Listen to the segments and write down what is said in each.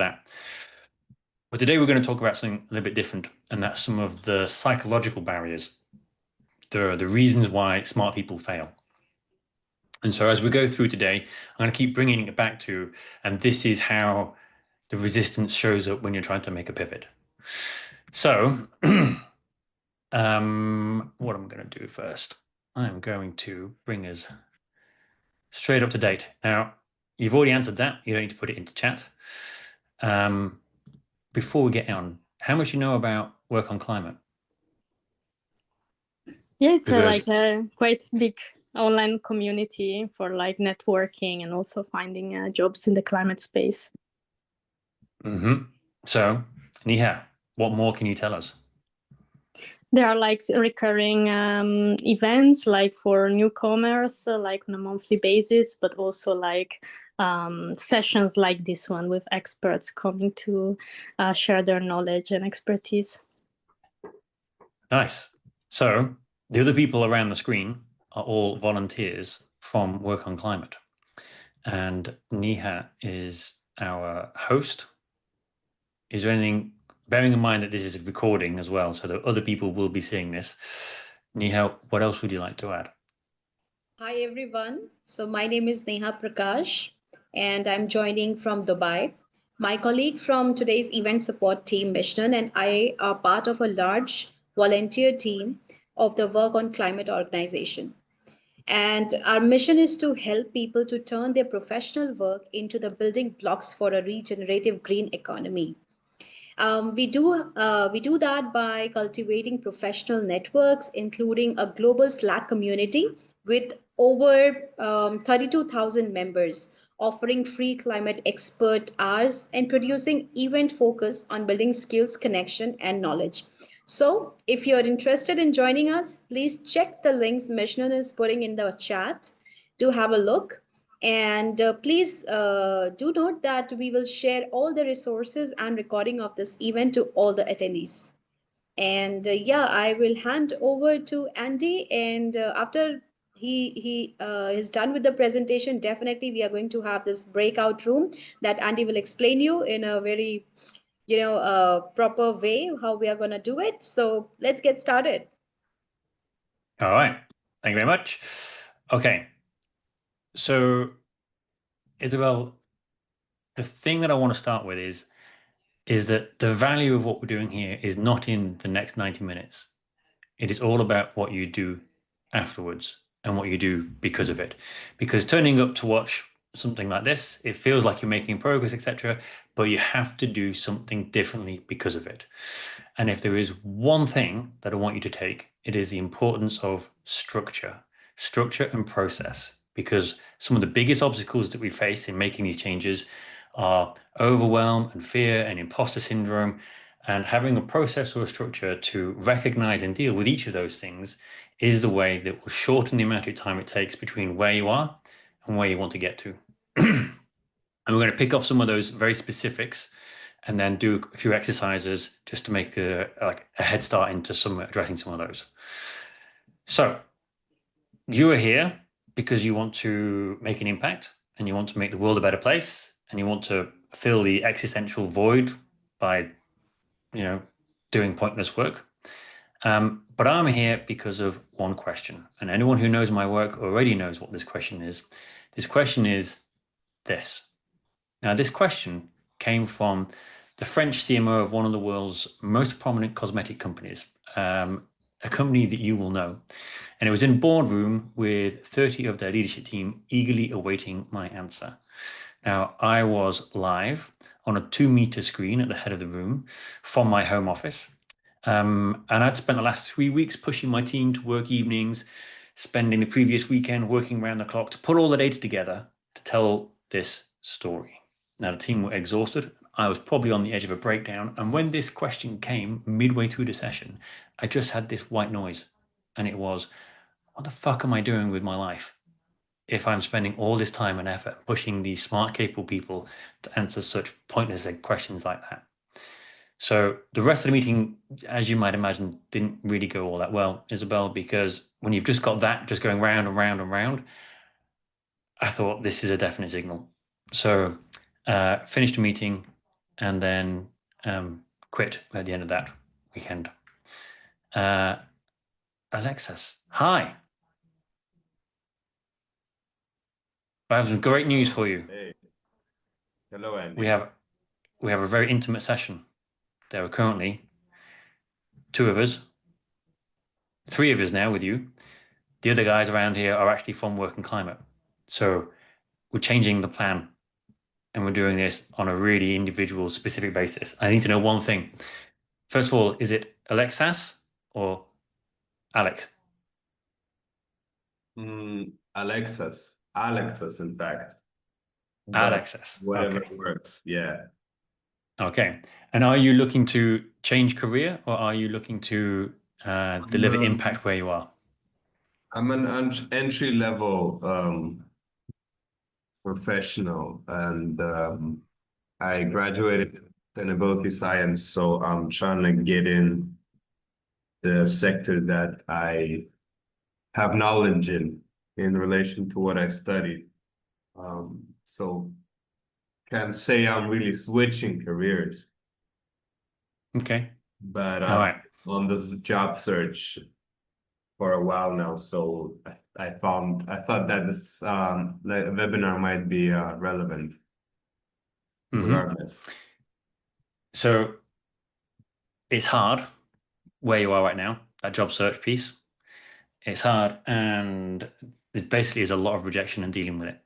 that. But today we're going to talk about something a little bit different, and that's some of the psychological barriers, the reasons why smart people fail. And so as we go through today, I'm going to keep bringing it back to, and this is how the resistance shows up when you're trying to make a pivot. So what I'm going to do first, I'm going to bring us straight up to date. Now, you've already answered that. You don't need to put it into chat. Before we get on, how much you know about work on climate? Yeah, it's like a quite big online community for like networking and also finding jobs in the climate space. So, Neha, what more can you tell us? There are like recurring events like for newcomers, like on a monthly basis, but also like sessions like this one with experts coming to share their knowledge and expertise. Nice. So the other people around the screen are all volunteers from Work on Climate. And Neha is our host. Is there anything, bearing in mind that this is a recording as well, so that other people will be seeing this, Neha, what else would you like to add? Hi, everyone. So my name is Neha Prakash, and I'm joining from Dubai. My colleague from today's event support team, Mishnan, and I are part of a large volunteer team of the Work on Climate organization. And our mission is to help people to turn their professional work into the building blocks for a regenerative green economy. We do that by cultivating professional networks, including a global Slack community with over 32,000 members, offering free climate expert hours and producing event focus on building skills, connection, and knowledge. So, if you're interested in joining us, please check the links Mishnan is putting in the chat to have a look. And please do note that we will share all the resources and recording of this event to all the attendees. And yeah, I will hand over to Andy. And after he is done with the presentation, definitely we are going to have this breakout room that Andy will explain you in a very, proper way how we are going to do it. So let's get started. All right. Thank you very much. Okay. So, Isabel, the thing that I want to start with is that the value of what we're doing here is not in the next 90 minutes. It is all about what you do afterwards and what you do because of it. Because turning up to watch something like this, it feels like you're making progress, etc., but you have to do something differently because of it. And if there is one thing that I want you to take, it is the importance of structure and process. Because some of the biggest obstacles that we face in making these changes are overwhelm and fear and imposter syndrome. And having a process or a structure to recognize and deal with each of those things is the way that will shorten the amount of time it takes between where you are and where you want to get to. And we're going to pick off some of those very specifics and then do a few exercises just to make a head start into addressing some of those. So you are here because you want to make an impact and you want to make the world a better place and you want to fill the existential void by doing pointless work. But I'm here because of one question. And anyone who knows my work already knows what this question is. This question is this. Now, this question came from the French CMO of one of the world's most prominent cosmetic companies, a company that you will know. And it was in a boardroom with 30 of their leadership team eagerly awaiting my answer. Now, I was live on a 2-meter screen at the head of the room from my home office. And I'd spent the last 3 weeks pushing my team to work evenings, spending the previous weekend working around the clock to put all the data together to tell this story. Now, the team were exhausted. I was probably on the edge of a breakdown. And when this question came midway through the session, I just had this white noise. And it was, what the fuck am I doing with my life if I'm spending all this time and effort pushing these smart, capable people to answer such pointless questions like that? So the rest of the meeting, as you might imagine, didn't really go all that well, Isabel, because when you've just got that just going round and round and round, I thought this is a definite signal. So finished the meeting, and then quit at the end of that weekend. Alexis, hi. I have some great news for you. Hey. Hello, Andy. We have a very intimate session. There are currently 2 of us, 3 of us now with you. The other guys around here are actually from Work and Climate. So we're changing the plan, and we're doing this on a really individual, specific basis. I need to know one thing. First of all, is it Alexas or Alec? Alexis, in fact. But Alexis. whatever Okay. works, yeah. Okay. And are you looking to change career, or are you looking to deliver impact where you are? I'm an entry-level professional, and I graduated in sustainability science, so I'm trying to get in the sector that I have knowledge in relation to what I studied. So can't say I'm really switching careers, Okay. but All right. on this job search for a while now. So I thought that this webinar might be relevant regardless. So it's hard where you are right now, that job search piece. It's hard, and there basically is a lot of rejection and dealing with it.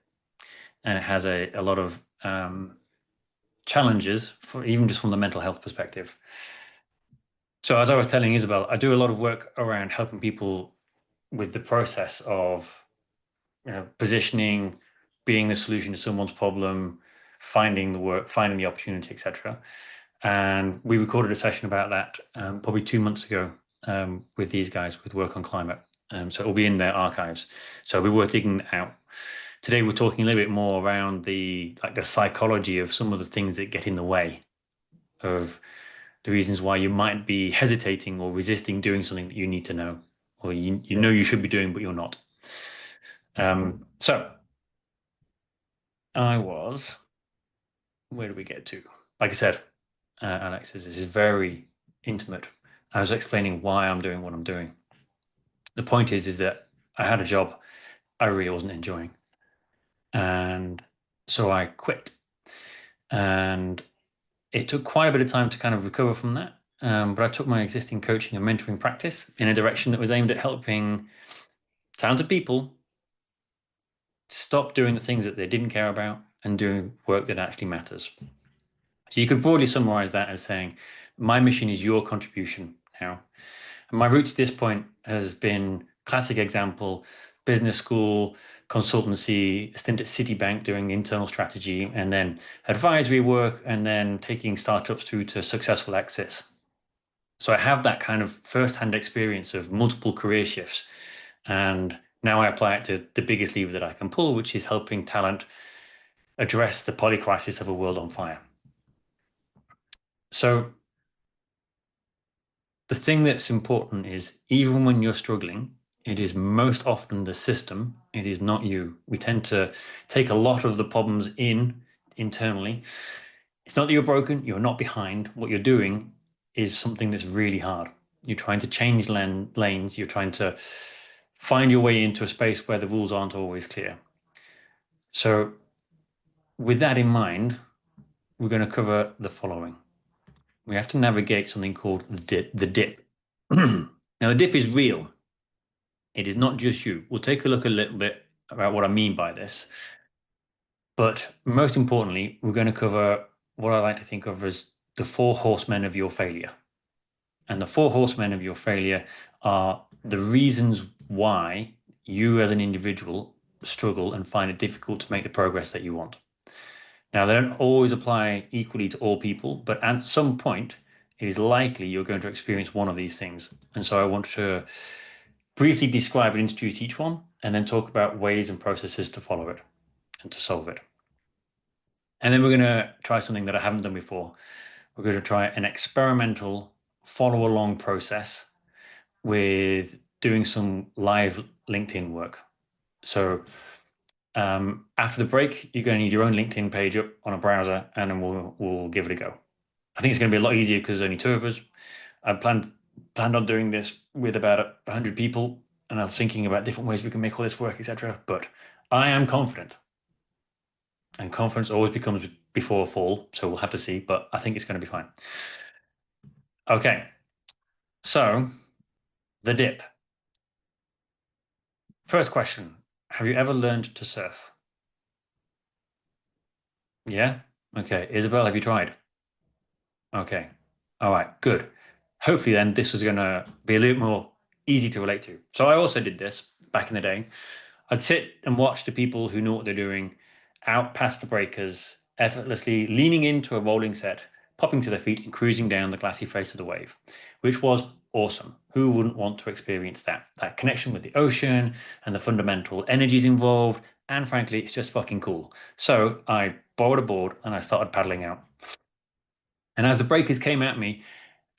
And it has a lot of challenges, for even just from the mental health perspective. So as I was telling Isabel, I do a lot of work around helping people with the process of positioning, being the solution to someone's problem, finding the work, finding the opportunity, etc. And we recorded a session about that probably 2 months ago with these guys with Work on Climate. So it'll be in their archives. So we were digging it out. Today we're talking a little bit more around the psychology of some of the things that get in the way of the reasons why you might be hesitating or resisting doing something that you need to know, or you know you should be doing, but you're not. So where do we get to? Like I said, Alex, this is very intimate. I was explaining why I'm doing what I'm doing. The point is that I had a job I really wasn't enjoying. And so I quit. And it took quite a bit of time to kind of recover from that. But I took my existing coaching and mentoring practice in a direction that was aimed at helping talented people stop doing the things that they didn't care about and doing work that actually matters. So you could broadly summarize that as saying, my mission is your contribution now. And my route to this point has been classic example, business school, consultancy, a stint at Citibank doing internal strategy, and then advisory work, and then taking startups through to successful exits. So I have that kind of first-hand experience of multiple career shifts. And now I apply it to the biggest lever that I can pull, which is helping talent address the polycrisis of a world on fire. So the thing that's important is, even when you're struggling, it is most often the system, it is not you. We tend to take a lot of the problems internally. It's not that you're broken, you're not behind. What you're doing is something that's really hard. You're trying to change lanes, you're trying to find your way into a space where the rules aren't always clear. So with that in mind, we're going to cover the following. We have to navigate something called the dip. Now, the dip is real. It is not just you. We'll take a look a little bit about what I mean by this. But most importantly, we're going to cover what I like to think of as the 4 horsemen of your failure. And the 4 horsemen of your failure are the reasons why you as an individual struggle and find it difficult to make the progress that you want. Now, they don't always apply equally to all people, but at some point, it is likely you're going to experience one of these things. And so I want to briefly describe and introduce each one, and then talk about ways and processes to follow it and to solve it. And then we're going to try something that I haven't done before. We're going to try an experimental follow-along process with doing some live LinkedIn work. So after the break, you're going to need your own LinkedIn page up on a browser, and then we'll give it a go. I think it's going to be a lot easier because there's only 2 of us. I planned on doing this with about 100 people, and I was thinking about different ways we can make all this work, etc. But I am confident, and confidence always becomes before a fall, so we'll have to see. But I think it's going to be fine. Okay, so the dip. First question: have you ever learned to surf? Yeah. Okay, Isabel, have you tried? Okay. All right, good. Hopefully then this is going to be a little more easy to relate to. So I also did this back in the day. I'd sit and watch the people who know what they're doing out past the breakers, effortlessly leaning into a rolling set, popping to their feet and cruising down the glassy face of the wave, which was awesome. Who wouldn't want to experience that? That connection with the ocean and the fundamental energies involved. And frankly, it's just fucking cool. So I borrowed a board and I started paddling out. And as the breakers came at me,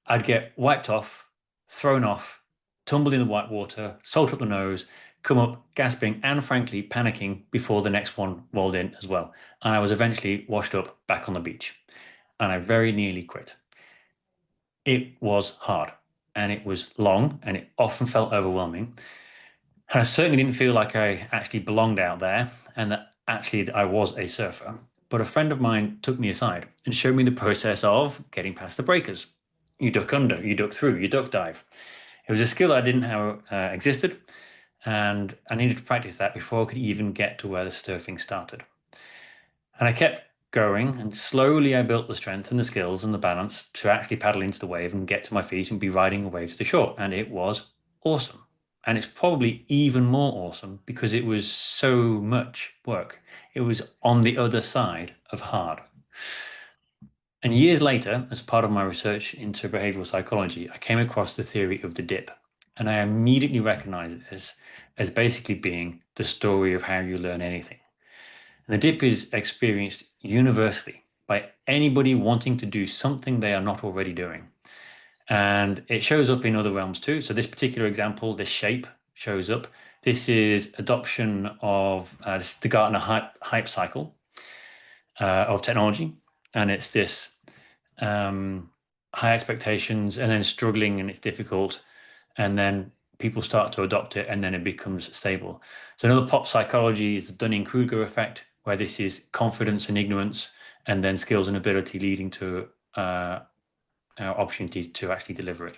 I'd get wiped off, thrown off, tumbled in the white water, salt up the nose, come up gasping and frankly panicking before the next one rolled in as well. And I was eventually washed up back on the beach. And I very nearly quit. It was hard and it was long and it often felt overwhelming. And I certainly didn't feel like I actually belonged out there and that actually I was a surfer. But a friend of mine took me aside and showed me the process of getting past the breakers. You duck under, you duck through, you duck dive. It was a skill I didn't know existed, and I needed to practice that before I could even get to where the surfing started. And I kept going, and slowly I built the strength and the skills and the balance to actually paddle into the wave and get to my feet and be riding away to the shore. And it was awesome. And it's probably even more awesome because it was so much work. It was on the other side of hard. And years later, as part of my research into behavioral psychology, I came across the theory of the dip. And I immediately recognized it as basically being the story of how you learn anything. And the dip is experienced universally by anybody wanting to do something they are not already doing. And it shows up in other realms too. So this particular example, this shape shows up. This is adoption of the Gartner hype cycle of technology. And it's this high expectations and then struggling and it's difficult. And then people start to adopt it and then it becomes stable. So another pop psychology is the Dunning-Kruger effect, where this is confidence and ignorance and then skills and ability leading to our opportunity to actually deliver it.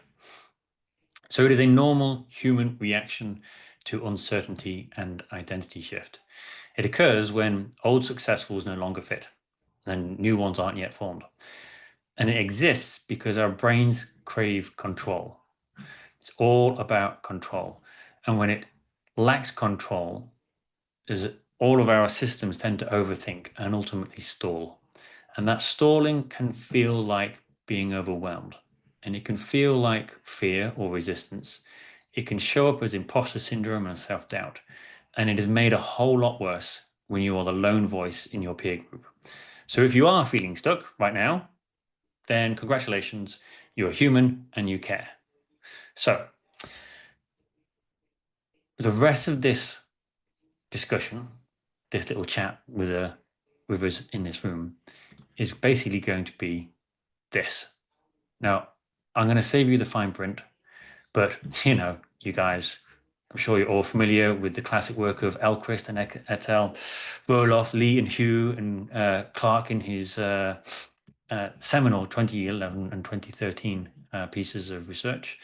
So it is a normal human reaction to uncertainty and identity shift. It occurs when old successfuls no longer fit and new ones aren't yet formed. And it exists because our brains crave control. It's all about control. And when it lacks control, is all of our systems tend to overthink and ultimately stall. And that stalling can feel like being overwhelmed. And it can feel like fear or resistance. It can show up as imposter syndrome and self-doubt. And it is made a whole lot worse when you are the lone voice in your peer group. So if you are feeling stuck right now, then congratulations, you're human and you care. So the rest of this discussion, this little chat with us in this room, is basically going to be this. Now, I'm going to save you the fine print, but you guys, I'm sure you're all familiar with the classic work of Elquist and et al., Roloff, Lee and Hugh, and Clark in his seminal 2011 and 2013 pieces of research.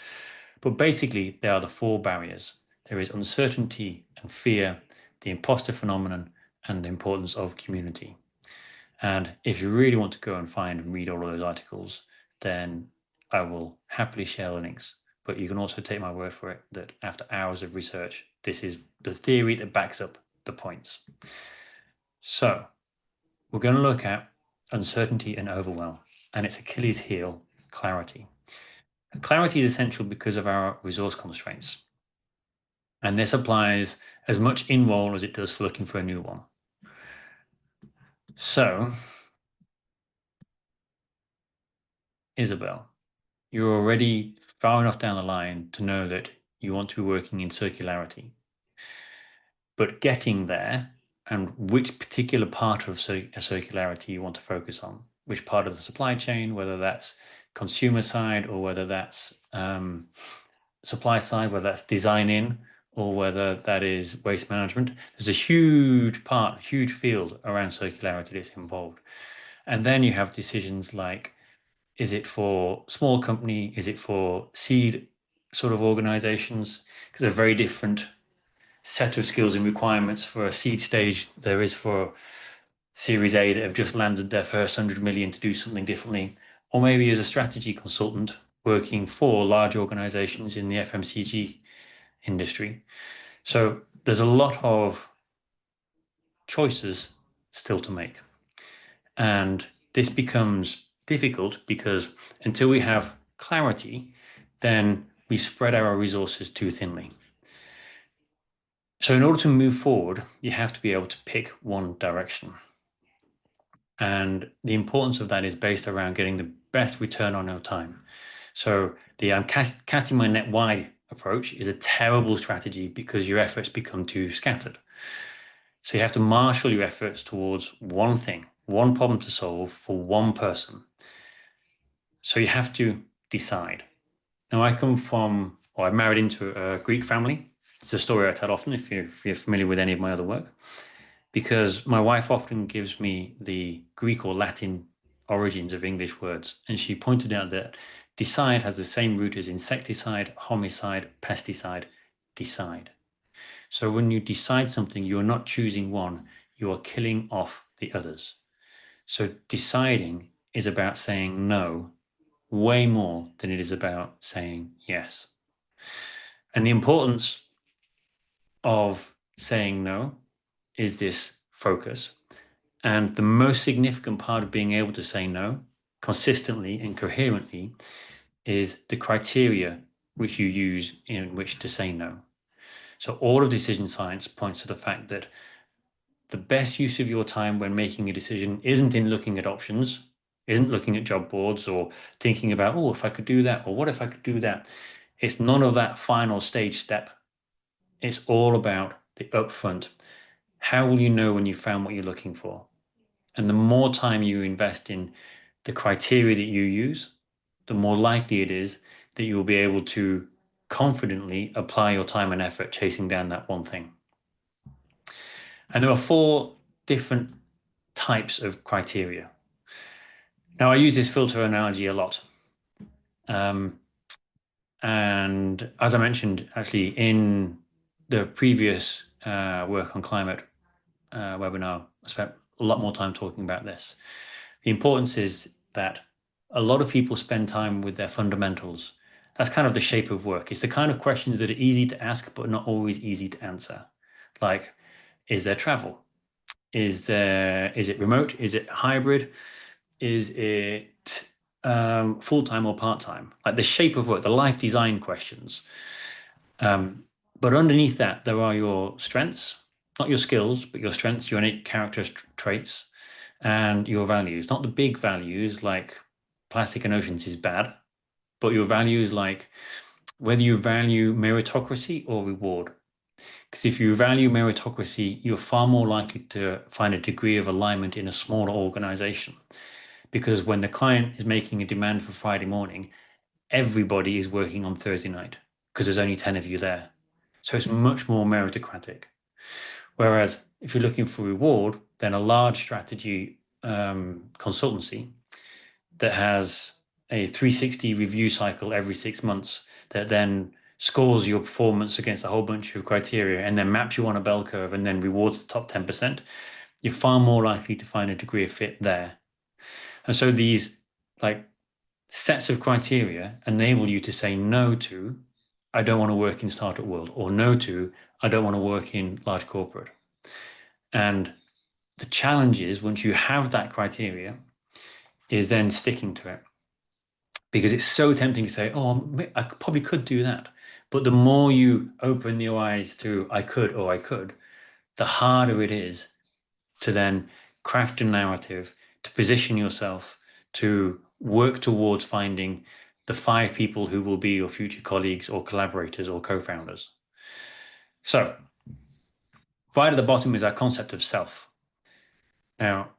But basically, there are the 4 barriers. There is uncertainty and fear, the imposter phenomenon, and the importance of community. And if you really want to go and find and read all of those articles, then I will happily share the links. But you can also take my word for it that after hours of research, this is the theory that backs up the points. So we're going to look at uncertainty and overwhelm, and its Achilles heel, clarity. And clarity is essential because of our resource constraints. And this applies as much in role as it does for looking for a new one. So, Isabel, you're already far enough down the line to know that you want to be working in circularity. But getting there and which particular part of circularity you want to focus on which part of the supply chain, whether that's consumer side or whether that's supply side, whether that's design in or whether that is waste management. There's a huge field around circularity that's involved. And then you have decisions like, is it for small company? Is it for seed sort of organizations? Because they're very different set of skills and requirements for a seed stage there is for Series A that have just landed their first 100 million to do something differently. Or maybe as a strategy consultant working for large organizations in the FMCG industry. So there's a lot of choices still to make. And this becomes difficult because until we have clarity, then we spread our resources too thinly. So in order to move forward, you have to be able to pick one direction. And the importance of that is based around getting the best return on your time. So the I'm casting my net wide approach is a terrible strategy because your efforts become too scattered. So you have to marshal your efforts towards one thing, one problem to solve for one person. So you have to decide. Now I'm married into a Greek family. It's a story I tell often if you're familiar with any of my other work, because my wife often gives me the Greek or Latin origins of English words. And she pointed out that decide has the same root as insecticide, homicide, pesticide, decide. So when you decide something, you're not choosing one, you are killing off the others. So deciding is about saying no way more than it is about saying yes. And the importance of saying no is this focus. And the most significant part of being able to say no consistently and coherently is the criteria which you use in which to say no. So all of decision science points to the fact that the best use of your time when making a decision isn't in looking at options, isn't looking at job boards or thinking about, oh, if I could do that, or what if I could do that? It's none of that final stage step. It's all about the upfront. How will you know when you found what you're looking for? And the more time you invest in the criteria that you use, the more likely it is that you will be able to confidently apply your time and effort chasing down that one thing. And there are 4 different types of criteria. Now, I use this filter analogy a lot. And as I mentioned, actually, in the previous work on climate webinar, I spent a lot more time talking about this. The importance is that a lot of people spend time with their fundamentals. That's kind of the shape of work. It's the kind of questions that are easy to ask, but not always easy to answer. Like, is there travel? Is it remote? Is it hybrid? Is it full-time or part-time? Like the shape of work, the life design questions. But underneath that, there are your strengths, not your skills, but your strengths, your innate character traits, and your values. Not the big values like plastic and oceans is bad, but your values like whether you value meritocracy or reward. Because if you value meritocracy, you're far more likely to find a degree of alignment in a smaller organization. Because when the client is making a demand for Friday morning, everybody is working on Thursday night because there's only 10 of you there. So it's much more meritocratic. Whereas if you're looking for reward, then a large strategy consultancy that has a 360 review cycle every 6 months that then scores your performance against a whole bunch of criteria and then maps you on a bell curve and then rewards the top 10%, you're far more likely to find a degree of fit there. And so these like sets of criteria enable you to say no to, I don't want to work in startup world, or no to, I don't want to work in large corporate. And the challenge is once you have that criteria is then sticking to it. Because it's so tempting to say, oh, I probably could do that. But the more you open your eyes to I could or I could, the harder it is to then craft a narrative, to position yourself, to work towards finding the 5 people who will be your future colleagues or collaborators or co-founders. So right at the bottom is our concept of self. Now,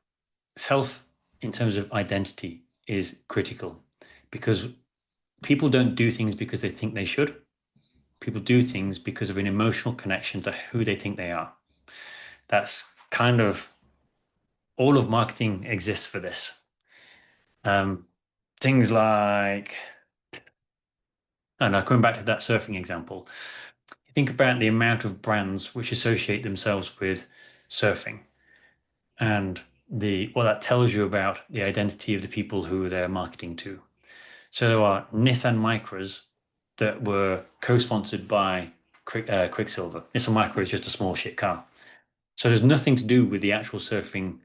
self in terms of identity is critical, because people don't do things because they think they should. People do things because of an emotional connection to who they think they are. That's kind of all of marketing exists for this. Things like, and now coming back to that surfing example, think about the amount of brands which associate themselves with surfing, and what that tells you about the identity of the people who they're marketing to. So there are Nissan Micras that were co-sponsored by Quicksilver. Nissan Micra is just a small shit car. So there's nothing to do with the actual surfing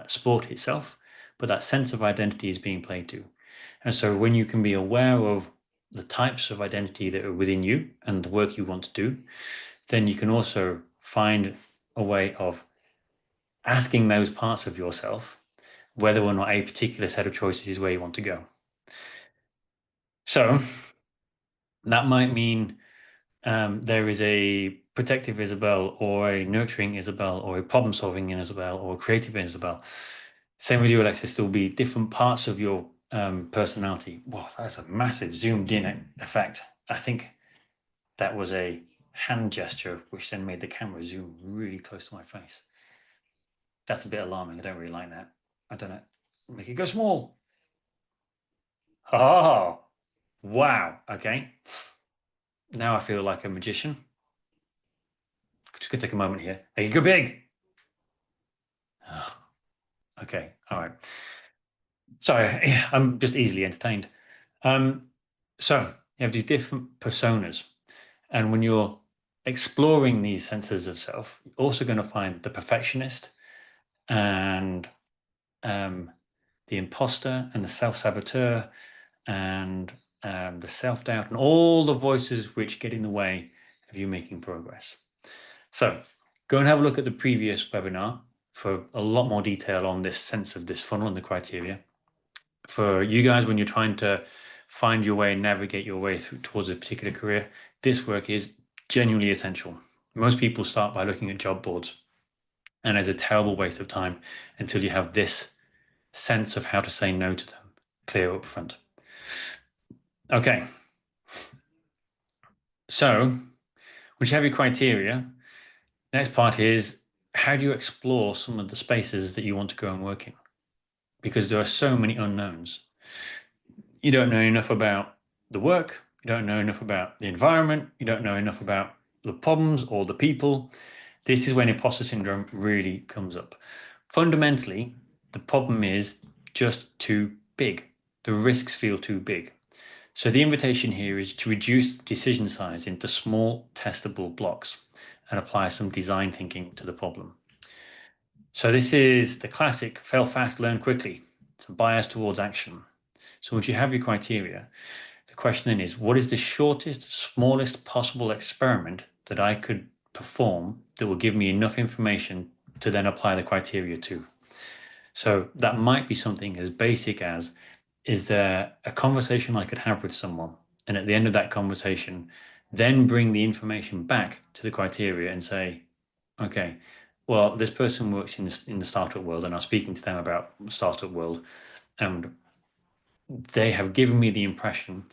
sport itself, but that sense of identity is being played to. And so when you can be aware of the types of identity that are within you and the work you want to do, then you can also find a way of asking those parts of yourself whether or not a particular set of choices is where you want to go. So that might mean there is a protective Isabel, or a nurturing Isabel, or a problem-solving Isabel, or a creative Isabel. Same with you, Alexis. There will be different parts of your personality. Wow, that's a massive zoomed-in effect. I think that was a hand gesture, which then made the camera zoom really close to my face. That's a bit alarming. I don't really like that. I don't know. Make it go small. Oh, wow. Okay. Now I feel like a magician. Just gonna take a moment here. Make it go big. Oh, okay. All right. Sorry, I'm just easily entertained. So you have these different personas, and when you're exploring these senses of self, you're also going to find the perfectionist and the imposter and the self-saboteur and the self-doubt and all the voices which get in the way of you making progress. So go and have a look at the previous webinar for a lot more detail on this sense of this funnel and the criteria. For you guys, when you're trying to find your way and navigate your way towards a particular career, this work is genuinely essential. Most people start by looking at job boards, and it's a terrible waste of time until you have this sense of how to say no to them clear up front. Okay. So once you have your criteria, next part is, how do you explore some of the spaces that you want to go and work in? Because there are so many unknowns. You don't know enough about the work, you don't know enough about the environment, you don't know enough about the problems or the people. This is when imposter syndrome really comes up. Fundamentally, the problem is just too big. The risks feel too big. So the invitation here is to reduce the decision size into small testable blocks and apply some design thinking to the problem. So this is the classic fail fast, learn quickly. It's a bias towards action. So once you have your criteria, the question then is, what is the shortest, smallest possible experiment that I could perform that will give me enough information to then apply the criteria to? So that might be something as basic as, is there a conversation I could have with someone? And at the end of that conversation, then bring the information back to the criteria and say, okay, well, this person works in the startup world, and I'm speaking to them about the startup world, and they have given me the impression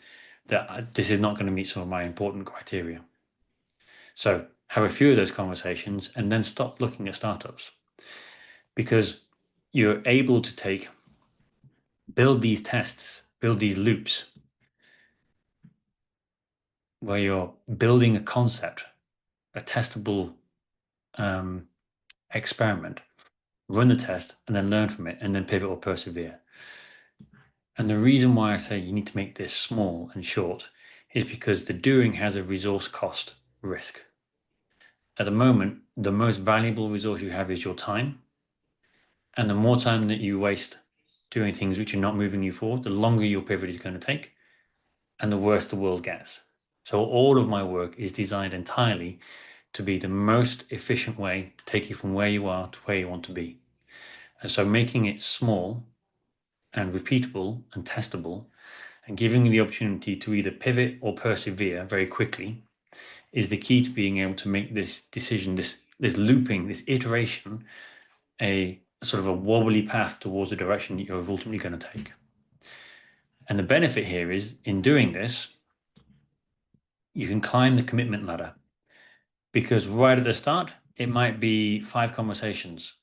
that this is not going to meet some of my important criteria. So have a few of those conversations and then stop looking at startups, because you're able to build these tests, build these loops where you're building a concept, a testable experiment, run the test and then learn from it and then pivot or persevere. And the reason why I say you need to make this small and short is because the doing has a resource cost risk. At the moment, the most valuable resource you have is your time. And the more time that you waste doing things which are not moving you forward, the longer your pivot is going to take and the worse the world gets. So all of my work is designed entirely to be the most efficient way to take you from where you are to where you want to be. And so making it small and repeatable and testable and giving you the opportunity to either pivot or persevere very quickly is the key to being able to make this decision, this looping, this iteration, a sort of a wobbly path towards the direction that you're ultimately going to take. And the benefit here is, in doing this, you can climb the commitment ladder, because right at the start, it might be 5 conversations.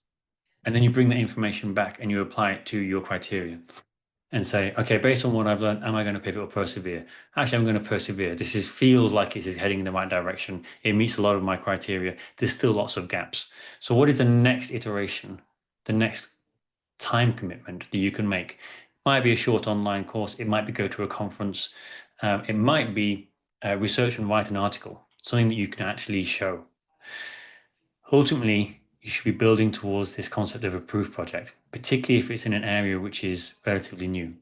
And then you bring that information back and you apply it to your criteria and say, okay, based on what I've learned, am I going to pivot or persevere? Actually, I'm going to persevere. This feels like it is heading in the right direction. It meets a lot of my criteria. There's still lots of gaps. So what is the next iteration, the next time commitment that you can make? It might be a short online course. It might be go to a conference. It might be research and write an article, something that you can actually show. Ultimately, you should be building towards this concept of a proof project, particularly if it's in an area which is relatively new.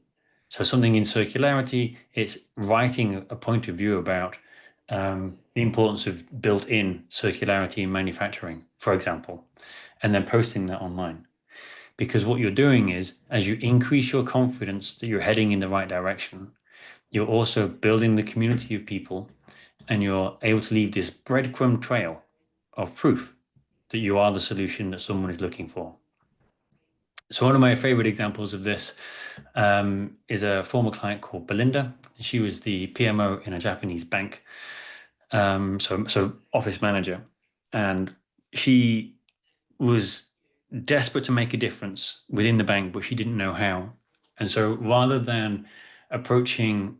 So something in circularity, it's writing a point of view about the importance of built-in circularity in manufacturing, for example, and then posting that online. Because what you're doing is, as you increase your confidence that you're heading in the right direction, you're also building the community of people, and you're able to leave this breadcrumb trail of proof that you are the solution that someone is looking for. So one of my favorite examples of this is a former client called Belinda. She was the PMO in a Japanese bank, so office manager, and she was desperate to make a difference within the bank, but she didn't know how. And so rather than approaching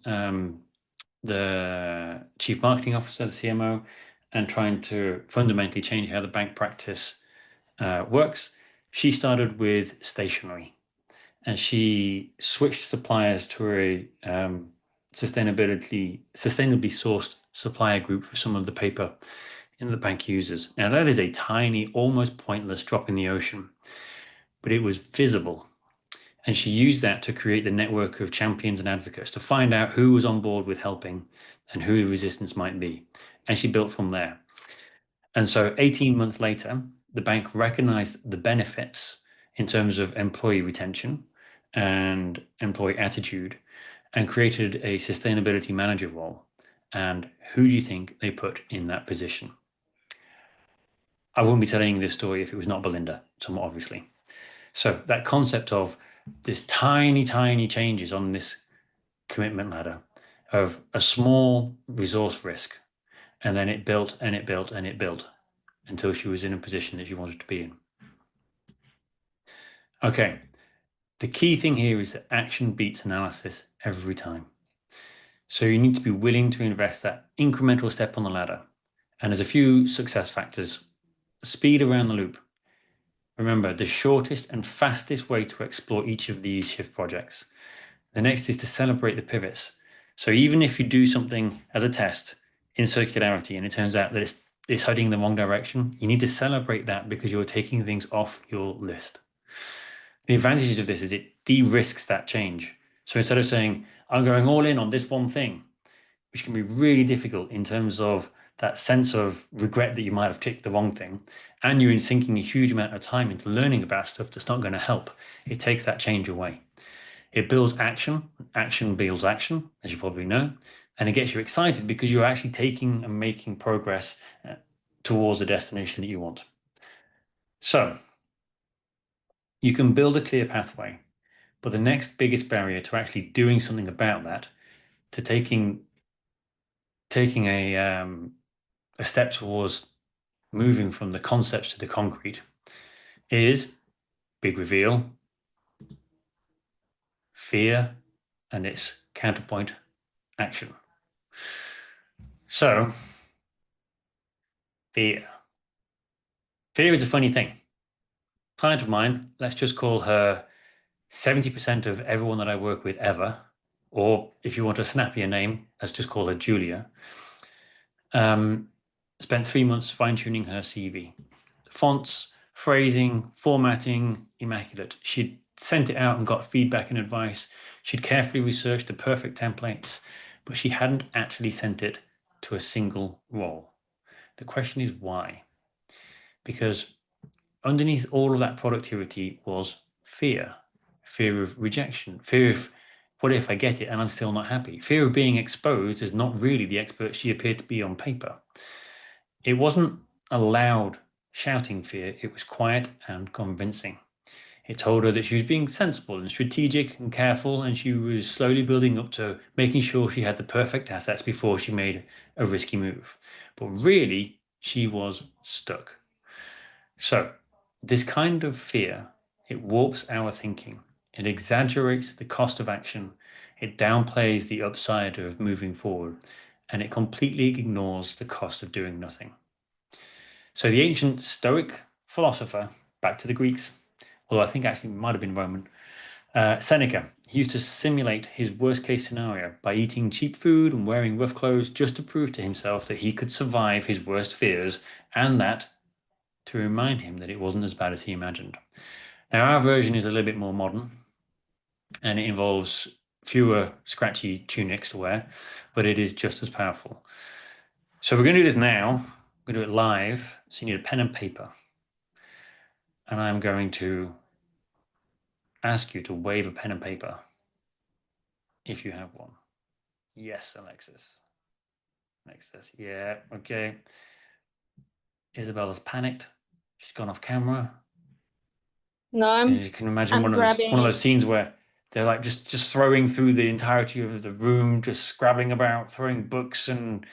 the chief marketing officer, the CMO, and trying to fundamentally change how the bank practice works, she started with stationery, and she switched suppliers to a sustainably sourced supplier group for some of the paper in the bank uses. Now that is a tiny, almost pointless drop in the ocean, but it was visible. And she used that to create the network of champions and advocates to find out who was on board with helping and who the resistance might be. And she built from there. And so 18 months later, the bank recognized the benefits in terms of employee retention and employee attitude, and created a sustainability manager role. And who do you think they put in that position? I wouldn't be telling you this story if it was not Belinda, somewhat obviously. So that concept of this tiny, tiny changes on this commitment ladder of a small resource risk, and then it built and it built and it built until she was in a position that she wanted to be in. Okay, the key thing here is that action beats analysis every time. So you need to be willing to invest that incremental step on the ladder. And there's a few success factors. Speed around the loop. Remember, the shortest and fastest way to explore each of these shift projects. The next is to celebrate the pivots. So even if you do something as a test in circularity and it turns out that it's heading in the wrong direction, you need to celebrate that because you're taking things off your list. The advantages of this is it de-risks that change. So instead of saying, I'm going all in on this one thing, which can be really difficult in terms of that sense of regret that you might have ticked the wrong thing, and you're sinking a huge amount of time into learning about stuff that's not going to help, it takes that change away. It builds action. Action builds action, as you probably know, and it gets you excited because you're actually taking and making progress towards the destination that you want. So you can build a clear pathway, but the next biggest barrier to actually doing something about that, to taking a step towards moving from the concepts to the concrete, is big reveal, fear, and its counterpoint, action. So, fear. Fear is a funny thing. Client of mine, let's just call her 70% of everyone that I work with ever, or if you want a snappier name, let's just call her Julia. Spent 3 months fine-tuning her CV. Fonts, phrasing, formatting, immaculate. She'd sent it out and got feedback and advice. She'd carefully researched the perfect templates, but she hadn't actually sent it to a single role. The question is why? Because underneath all of that productivity was fear of rejection, fear of what if I get it and I'm still not happy, fear of being exposed as not really the expert she appeared to be on paper. It wasn't a loud shouting fear, it was quiet and convincing. It told her that she was being sensible and strategic and careful, and she was slowly building up to making sure she had the perfect assets before she made a risky move. But really, she was stuck. So, this kind of fear, it warps our thinking. It exaggerates the cost of action. It downplays the upside of moving forward, and it completely ignores the cost of doing nothing. So the ancient Stoic philosopher, back to the Greeks, although I think actually it might have been Roman, Seneca, he used to simulate his worst case scenario by eating cheap food and wearing rough clothes just to prove to himself that he could survive his worst fears, and that to remind him that it wasn't as bad as he imagined. Now, our version is a little bit more modern, and it involves fewer scratchy tunics to wear, but it is just as powerful. So we're going to do this now. We're going to do it live. So you need a pen and paper. And I'm going to ask you to wave a pen and paper if you have one. Yes, Alexis. Alexis, yeah, okay. Isabella's panicked. She's gone off camera. No, And you can imagine I'm one of grabbing. those scenes where they're like just throwing through the entirety of the room, just scrabbling about, throwing books and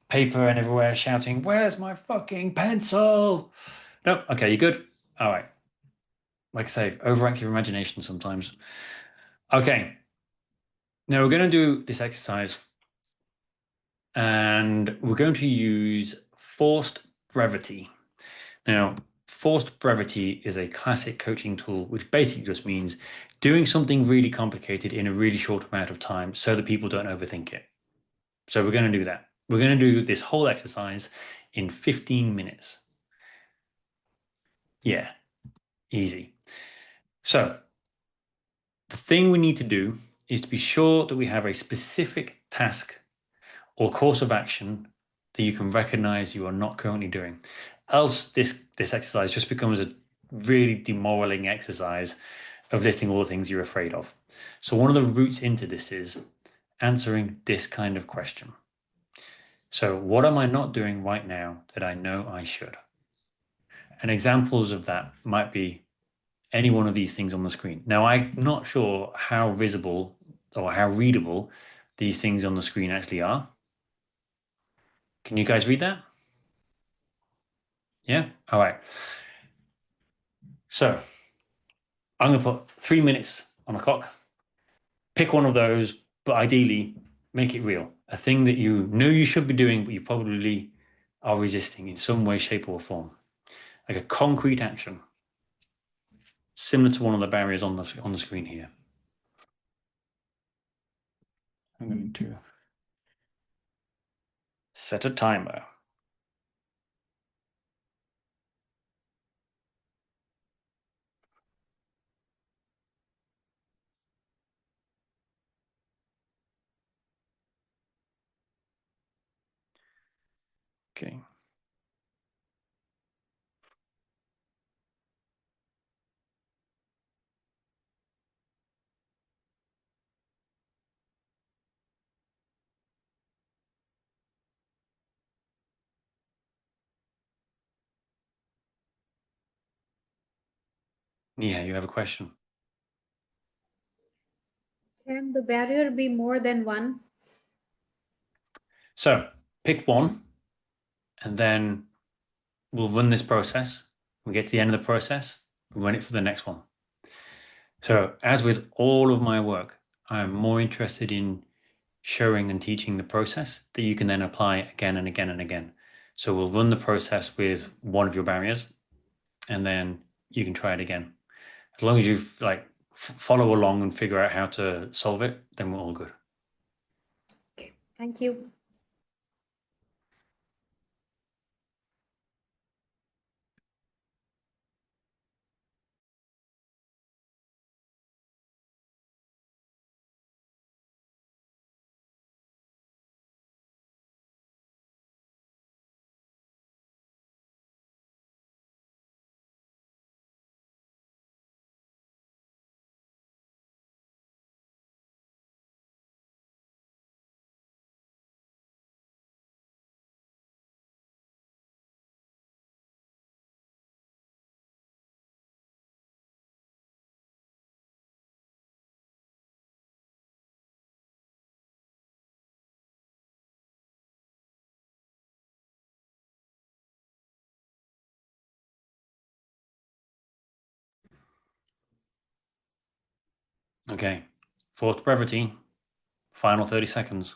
paper and everywhere, shouting, "Where's my fucking pencil?" No, okay, you good? All right. Like I say, overactive imagination sometimes. Okay. Now we're going to do this exercise, and we're going to use forced brevity. Now, forced brevity is a classic coaching tool, which basically just means doing something really complicated in a really short amount of time so that people don't overthink it. So we're going to do that. We're going to do this whole exercise in 15 minutes. Yeah, easy. So the thing we need to do is to be sure that we have a specific task or course of action that you can recognize you are not currently doing. Else this exercise just becomes a really demoralizing exercise of listing all the things you're afraid of. So one of the routes into this is answering this kind of question. So what am I not doing right now that I know I should? And examples of that might be any one of these things on the screen. Now, I'm not sure how visible or how readable these things on the screen actually are. Can you guys read that? Yeah? All right. So I'm going to put 3 minutes on a clock. Pick one of those, but ideally make it real. A thing that you know you should be doing, but you probably are resisting in some way, shape, or form. Like a concrete action, similar to one of the barriers on the screen here. I'm going to set a timer. Okay. Yeah, you have a question. Can the barrier be more than one? So pick one, and then we'll run this process. We get to the end of the process, we run it for the next one. So as with all of my work, I'm more interested in showing and teaching the process that you can then apply again and again and again. So we'll run the process with one of your barriers, and then you can try it again. As long as you follow along and figure out how to solve it, then we're all good. Okay, thank you. Okay. Forced brevity. Final 30 seconds.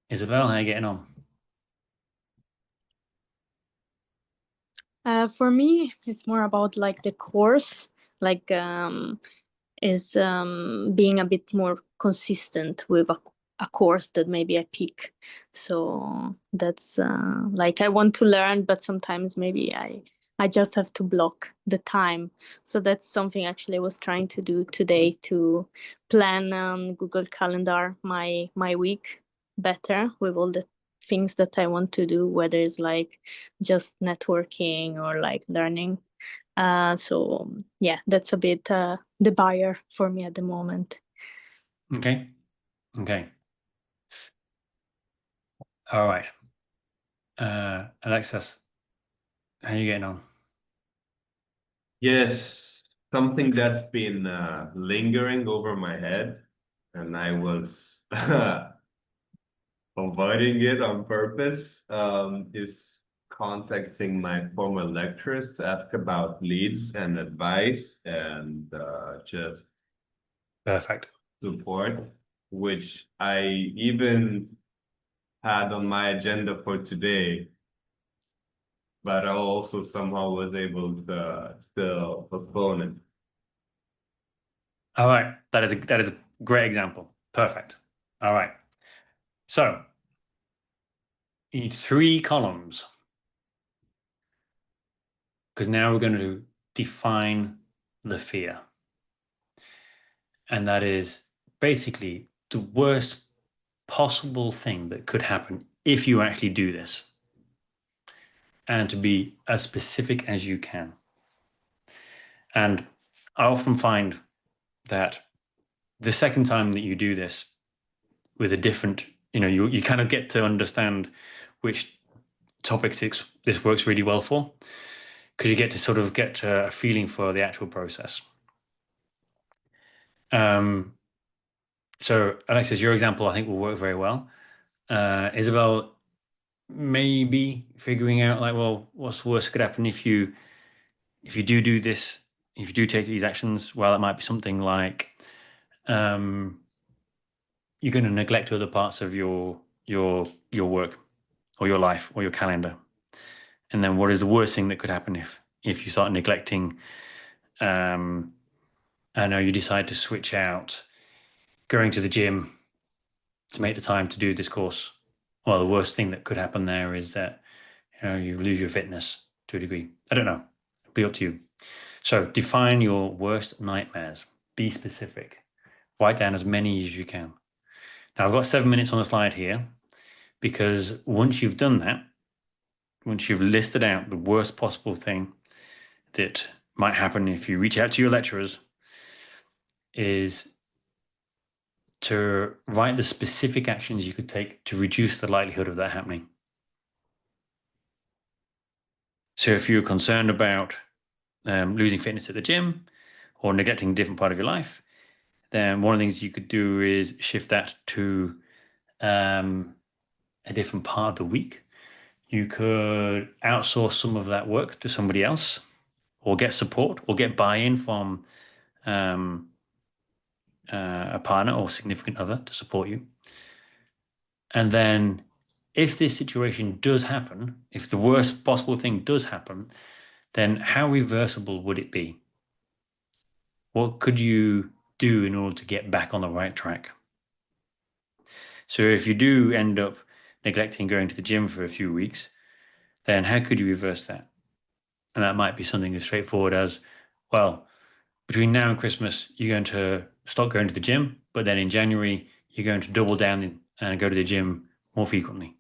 Isabel, how are you getting on? For me, it's more about like the course, like is being a bit more consistent with a course that maybe I pick. So that's like I want to learn, but sometimes maybe I just have to block the time. So that's something actually I was trying to do today, to plan on Google Calendar my week better with all the things that I want to do, whether it's like just networking or like learning. So yeah, that's a bit the buyer for me at the moment. Okay. Okay. All right. Alexis, how are you getting on? Yes, something that's been lingering over my head, and I was avoiding it on purpose, is contacting my former lecturers to ask about leads and advice and just Perfect. support, which I even had on my agenda for today, but I also somehow was able to still postpone it. All right. That is a great example. Perfect. All right. So you need 3 columns, because now we're going to define the fear. And that is basically the worst possible thing that could happen if you actually do this, and to be as specific as you can. And I often find that the second time that you do this with a different, you kind of get to understand which topics this works really well for, because you get to sort of get a feeling for the actual process. So Alexis, your example I think will work very well. Isabel, maybe figuring out like, well, what's the worst that could happen if you do this, if you do take these actions. Well, it might be something like you're going to neglect other parts of your work or your life or your calendar. And then what is the worst thing that could happen if you start neglecting? I know you decide to switch out going to the gym to make the time to do this course. Well, the worst thing that could happen there is that you lose your fitness to a degree. I don't know. It'll be up to you. So define your worst nightmares. Be specific. Write down as many as you can. Now, I've got 7 minutes on the slide here, because once you've done that, once you've listed out the worst possible thing that might happen if you reach out to your lecturers, is to write the specific actions you could take to reduce the likelihood of that happening. So if you're concerned about losing fitness at the gym or neglecting a different part of your life, then one of the things you could do is shift that to a different part of the week. You could outsource some of that work to somebody else, or get support, or get buy-in from a partner or significant other to support you. And then if this situation does happen, if the worst possible thing does happen, then how reversible would it be? What could you do in order to get back on the right track? So if you do end up neglecting going to the gym for a few weeks, then how could you reverse that? And that might be something as straightforward as, well, between now and Christmas, you're going to stop going to the gym, but then in January, you're going to double down and go to the gym more frequently.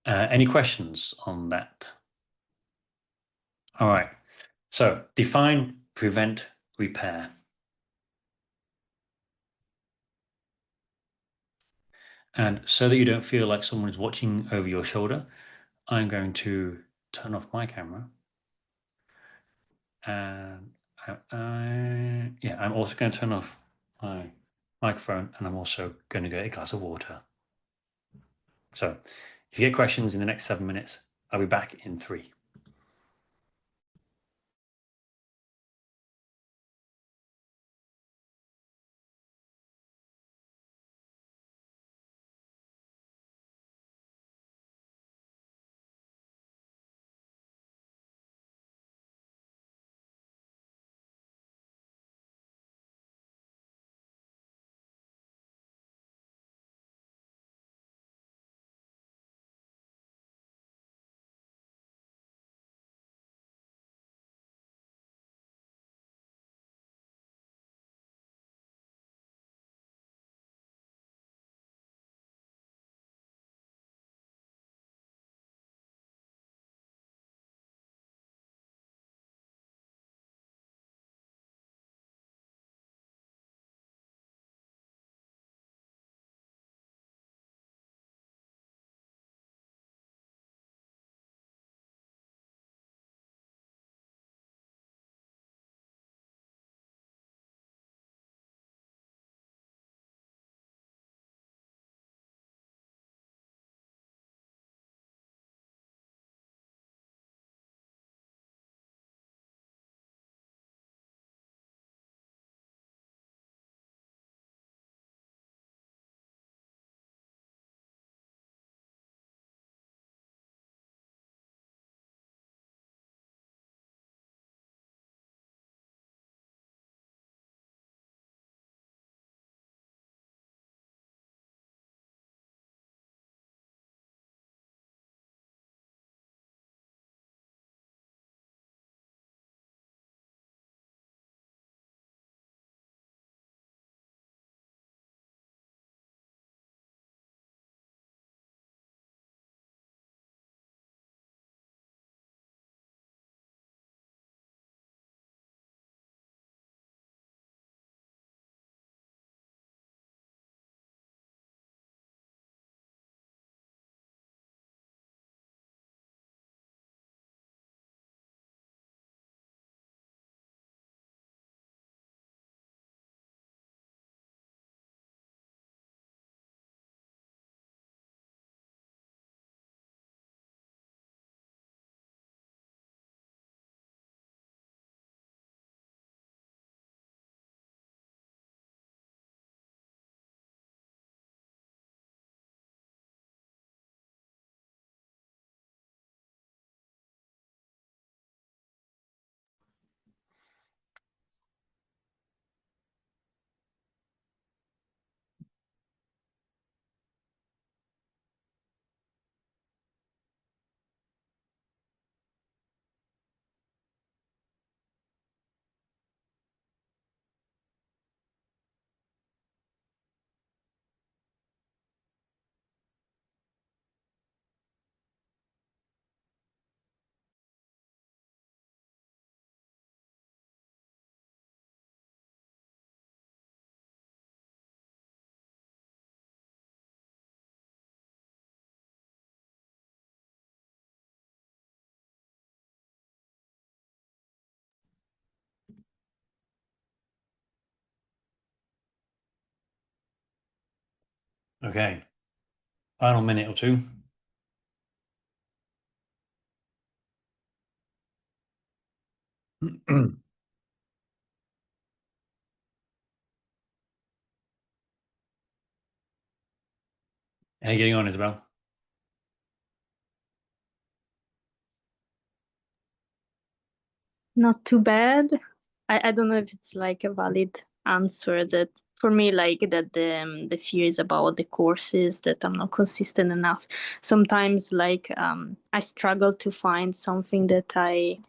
Any questions on that? All right. So define, prevent, repair. And so that you don't feel like someone is watching over your shoulder, I'm going to turn off my camera And yeah, I'm also going to turn off my microphone, and I'm also going to get a glass of water. So if you get questions in the next 7 minutes, I'll be back in 3. Okay, final minute or 2. How are you getting on, Isabel? Not too bad. I don't know if it's like a valid answer that for me, like that the fear is about the courses, that I'm not consistent enough. Sometimes like I struggle to find something that I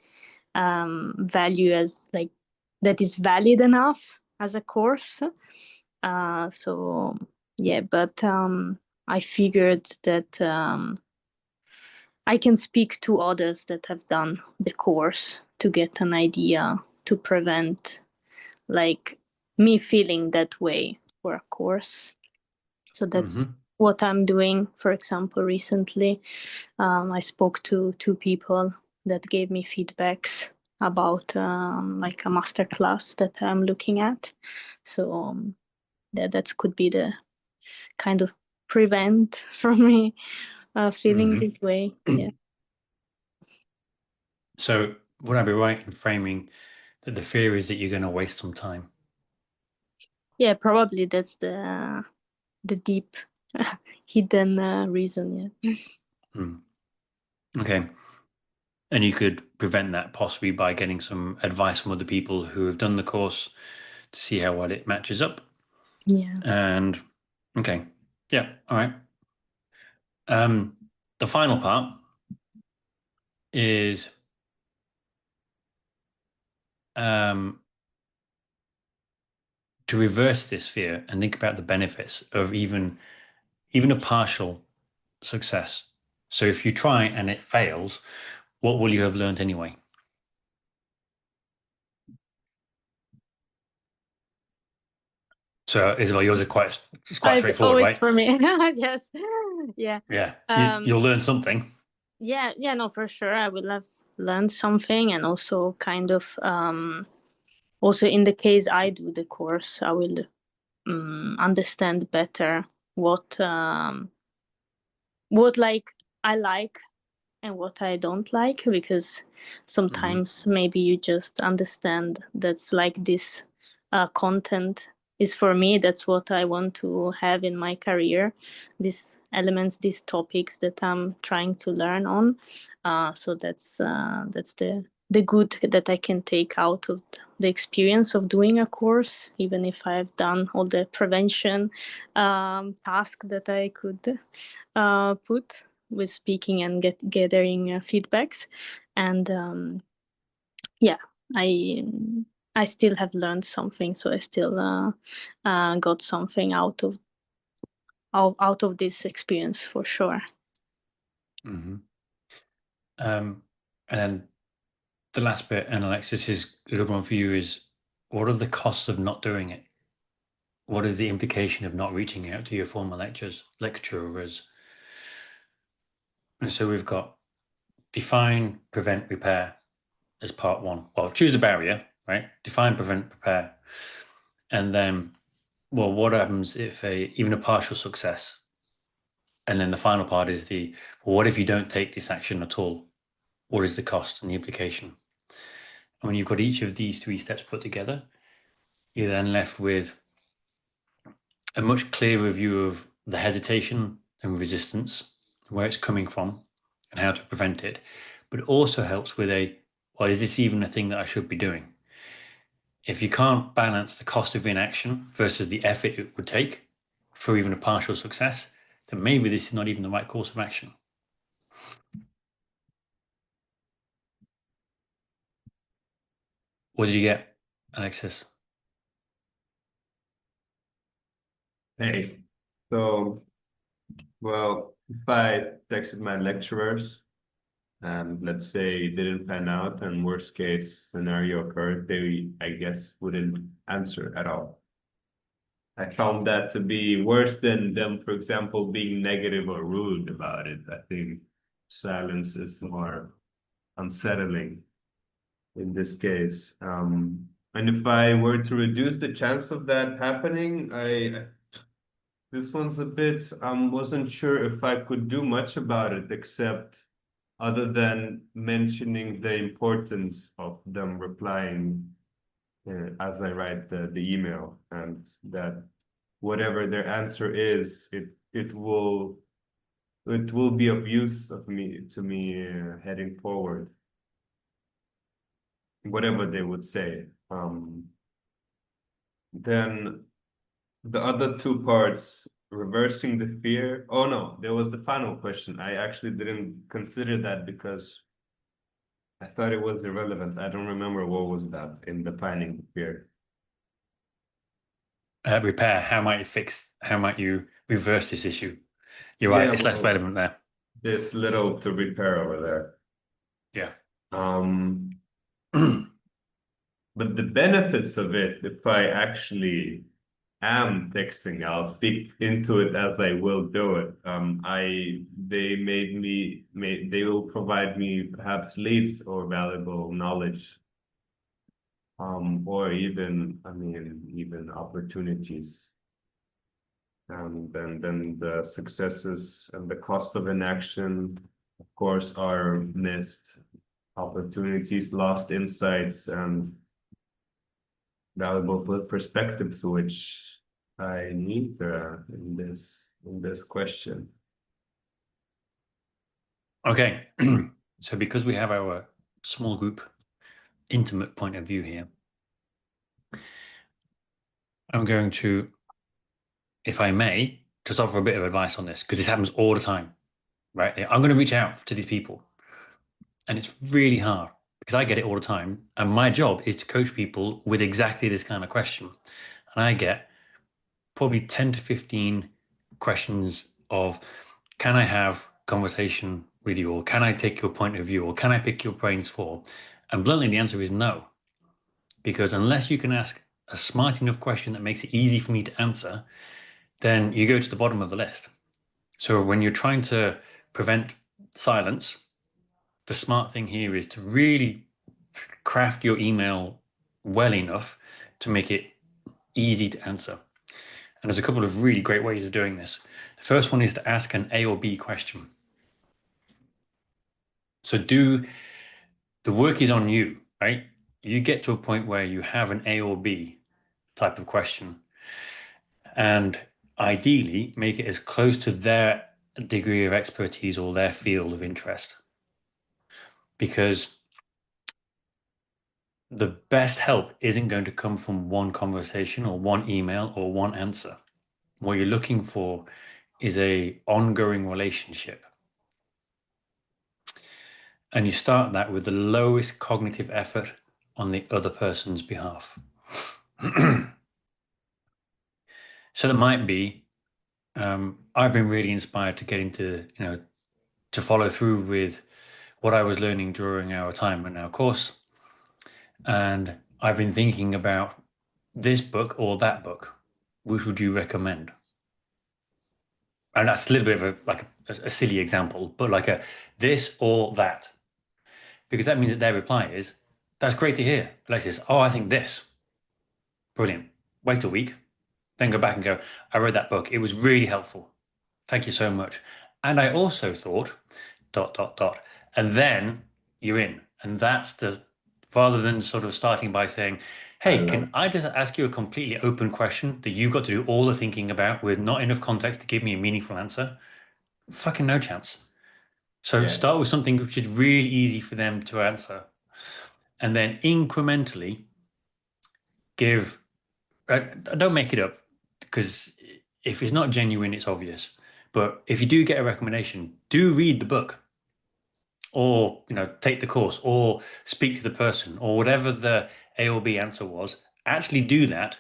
value as like that is valid enough as a course. So yeah, but I figured that I can speak to others that have done the course to get an idea to prevent like me feeling that way for a course. So that's what I'm doing. For example, recently I spoke to 2 people that gave me feedbacks about like a master class that I'm looking at. So that could be the kind of prevent from me feeling this way. Yeah. So would I be right in framing that the fear is that you're going to waste some time? Yeah, probably that's the deep hidden reason. Yeah. Okay. And you could prevent that possibly by getting some advice from other people who have done the course to see how well it matches up. Yeah. And okay. Yeah. All right. The final part is to reverse this fear and think about the benefits of even a partial success. So if you try and it fails, what will you have learned anyway? So Isabel, yours are quite It's straightforward, always right? for me. Yes. Yeah. Yeah. You'll learn something. Yeah, no, for sure. I will have learned something, and also kind of also in the case I do the course, I will understand better what like I like and what I don't like, because sometimes maybe you just understand that's like this content is for me, that's what I want to have in my career, these elements, these topics that I'm trying to learn on. So that's the good that I can take out of the experience of doing a course, even if I've done all the prevention task that I could put with speaking and gathering feedbacks. And yeah, I still have learned something, so I still got something out of this experience for sure. And then the last bit, and Alexis, is a good one for you, is what are the costs of not doing it? What is the implication of not reaching out to your former lecturers? And so we've got define, prevent, repair as part one. Well, choose a barrier, right? Define, prevent, prepare. And then, well, what happens if even a partial success? And then the final part is well, what if you don't take this action at all? What is the cost and the implication? And when you've got each of these three steps put together, you're then left with a much clearer view of the hesitation and resistance, where it's coming from, and how to prevent it. But it also helps with well, is this even a thing that I should be doing? If you can't balance the cost of inaction versus the effort it would take for even a partial success, then maybe this is not even the right course of action. What did you get, Alexis? Hey, so, well, if I texted my lecturers and let's say it didn't pan out and worst case scenario occurred, they, I guess, wouldn't answer at all. I found that to be worse than them, for example, being negative or rude about it. I think silence is more unsettling in this case. And if I were to reduce the chance of that happening, this one's a bit, wasn't sure if I could do much about it, except other than mentioning the importance of them replying as I write the email, and that whatever their answer is, it will be of use of me to me heading forward, whatever they would say. Then the other two parts, reversing the fear. Oh no, there was the final question. I actually didn't consider that because I thought it was irrelevant. I don't remember what was that in defining the fear. Repair. How might you reverse this issue? You're Yeah, right. It's less well, relevant there. there's little to repair over there. Yeah. But the benefits of it, if I actually am texting, I'll speak into it as I will do it. They will provide me perhaps leads or valuable knowledge or even, I mean, even opportunities. Then the successes and the cost of inaction, of course, are missed opportunities, lost insights, and valuable perspectives, which I need in this question. Okay, so because we have our small group, intimate point of view here, I'm going to, if I may, just offer a bit of advice on this, because this happens all the time, right? I'm going to reach out to these people, and it's really hard because I get it all the time. And my job is to coach people with exactly this kind of question. And I get probably 10 to 15 questions of, can I have conversation with you? Or can I take your point of view? Or can I pick your brains for? And bluntly, the answer is no. Because unless you can ask a smart enough question that makes it easy for me to answer, then you go to the bottom of the list. So when you're trying to prevent silence, the smart thing here is to really craft your email well enough to make it easy to answer. And there's a couple of really great ways of doing this. The first one is to ask an A or B question. So the work is on you, right? You get to a point where you have an A or B type of question, and ideally make it as close to their degree of expertise or their field of interest. Because the best help isn't going to come from one conversation or one email or one answer. What you're looking for is an ongoing relationship. And you start that with the lowest cognitive effort on the other person's behalf. So that might be, I've been really inspired to get into, to follow through with what I was learning during our time in our course. And I've been thinking about this book or that book. Which would you recommend? And that's a little bit of a silly example, but like a this or that. Because that means that their reply is, that's great to hear. Alexis, oh, I think this. Brilliant. Wait a week, then go back and go, I read that book. It was really helpful. Thank you so much. And I also thought, ... And then you're in. And that's rather than sort of starting by saying, hey, can I just ask you a completely open question that you've got to do all the thinking about with not enough context to give me a meaningful answer? Fucking no chance. So start with something which is really easy for them to answer. And then incrementally don't make it up, because if it's not genuine, it's obvious. But if you do get a recommendation, do read the book, or take the course, or speak to the person, or whatever the A or B answer was. Actually do that,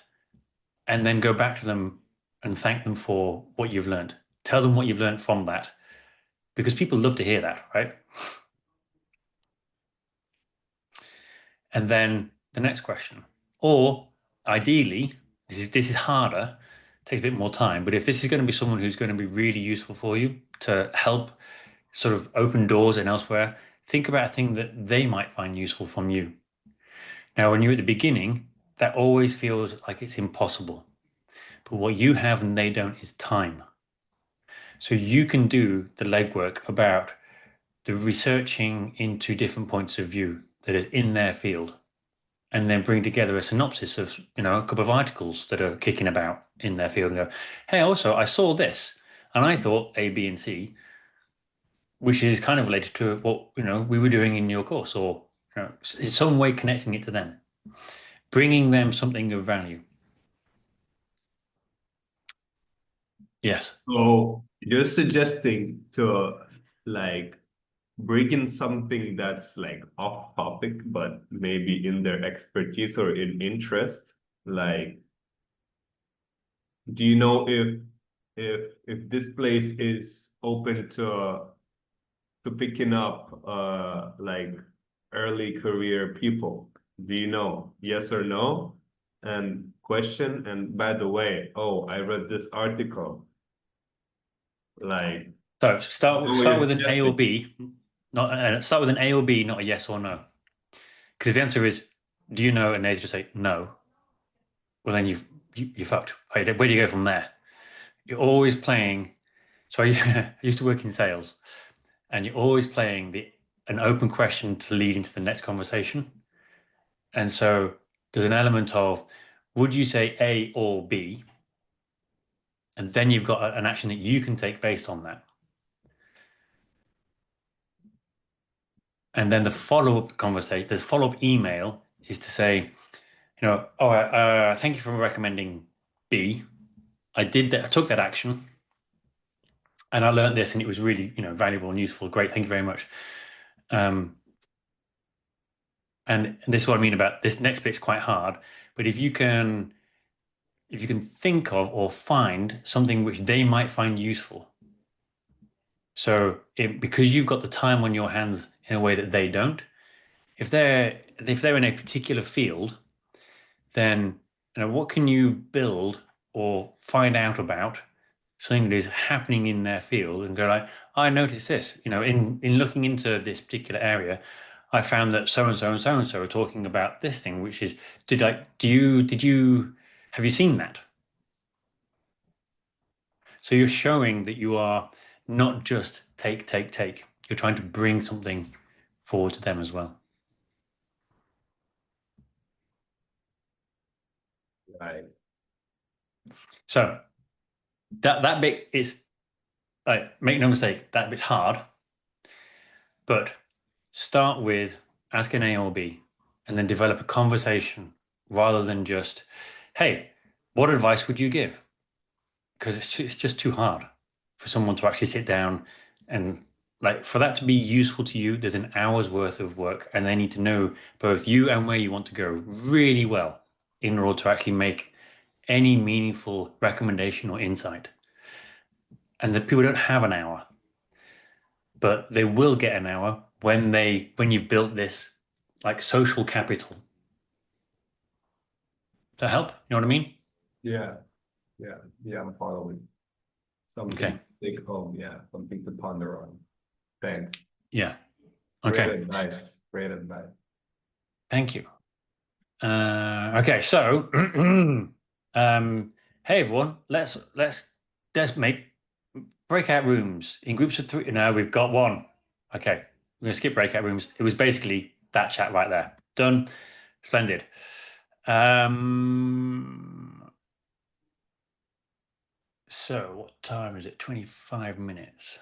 and then go back to them and thank them for what you've learned. Tell them what you've learned from that, because people love to hear that, right? And then the next question, or ideally, this is harder, takes a bit more time, but if this is going to be someone who's going to be really useful for you to help sort of open doors and elsewhere, think about a thing that they might find useful from you. Now, when you're at the beginning, that always feels like it's impossible. But what you have and they don't is time. So you can do the legwork about the researching into different points of view that is in their field, and then bring together a synopsis of, a couple of articles that are kicking about in their field and go, hey, also, I saw this and I thought A, B, and C, which is kind of related to what, we were doing in your course, or in some way connecting it to them, bringing them something of value. Yes. So you're suggesting to bring in something that's off topic, but maybe in their expertise or in interest. Do you know if this place is open to picking up early career people? Do you know? Yes or no? And question, and by the way, oh, I read this article. So start with an A or B, start with an A or B, not a yes or no. Because if the answer is do you know? And they just say no. Well, then you fucked. Where do you go from there? You're always playing. So I used to work in sales, and you're always playing an open question to lead into the next conversation. And so there's an element of, would you say A or B? And then you've got an action that you can take based on that. And then the follow-up conversation, the follow-up email is to say, oh, thank you for recommending B. I did that. I took that action, and I learned this, and it was really, valuable and useful. Great, thank you very much. And this is what I mean about this next bit's quite hard. But if you can think of or find something which they might find useful. So because you've got the time on your hands in a way that they don't, if they're in a particular field, then what can you build or find out about something that is happening in their field and go like, I noticed this, in looking into this particular area, I found that so and so and so and so are talking about this thing, which is, have you seen that? So you're showing that you are not just take. You're trying to bring something forward to them as well. Right. So that bit is, like, make no mistake, that bit's hard. But start with ask an A or B, and then develop a conversation rather than just, hey, what advice would you give? Because it's just too hard for someone to actually sit down and, like, for that to be useful to you, there's an hour's worth of work, and they need to know both you and where you want to go really well in order to actually make any meaningful recommendation or insight. And that people don't have an hour, but they will get an hour when you've built this, like, social capital. Does that help? You know what I mean? Yeah. I'm following. Something Okay. to take home. Yeah, something to ponder on. Thanks. Yeah. Okay. Great advice. Thank you. Okay, so hey everyone, let's make breakout rooms in groups of 3. No, we've got one. Okay, we're gonna skip breakout rooms. It was basically that chat right there. Done. Splendid. So what time is it? 25 minutes.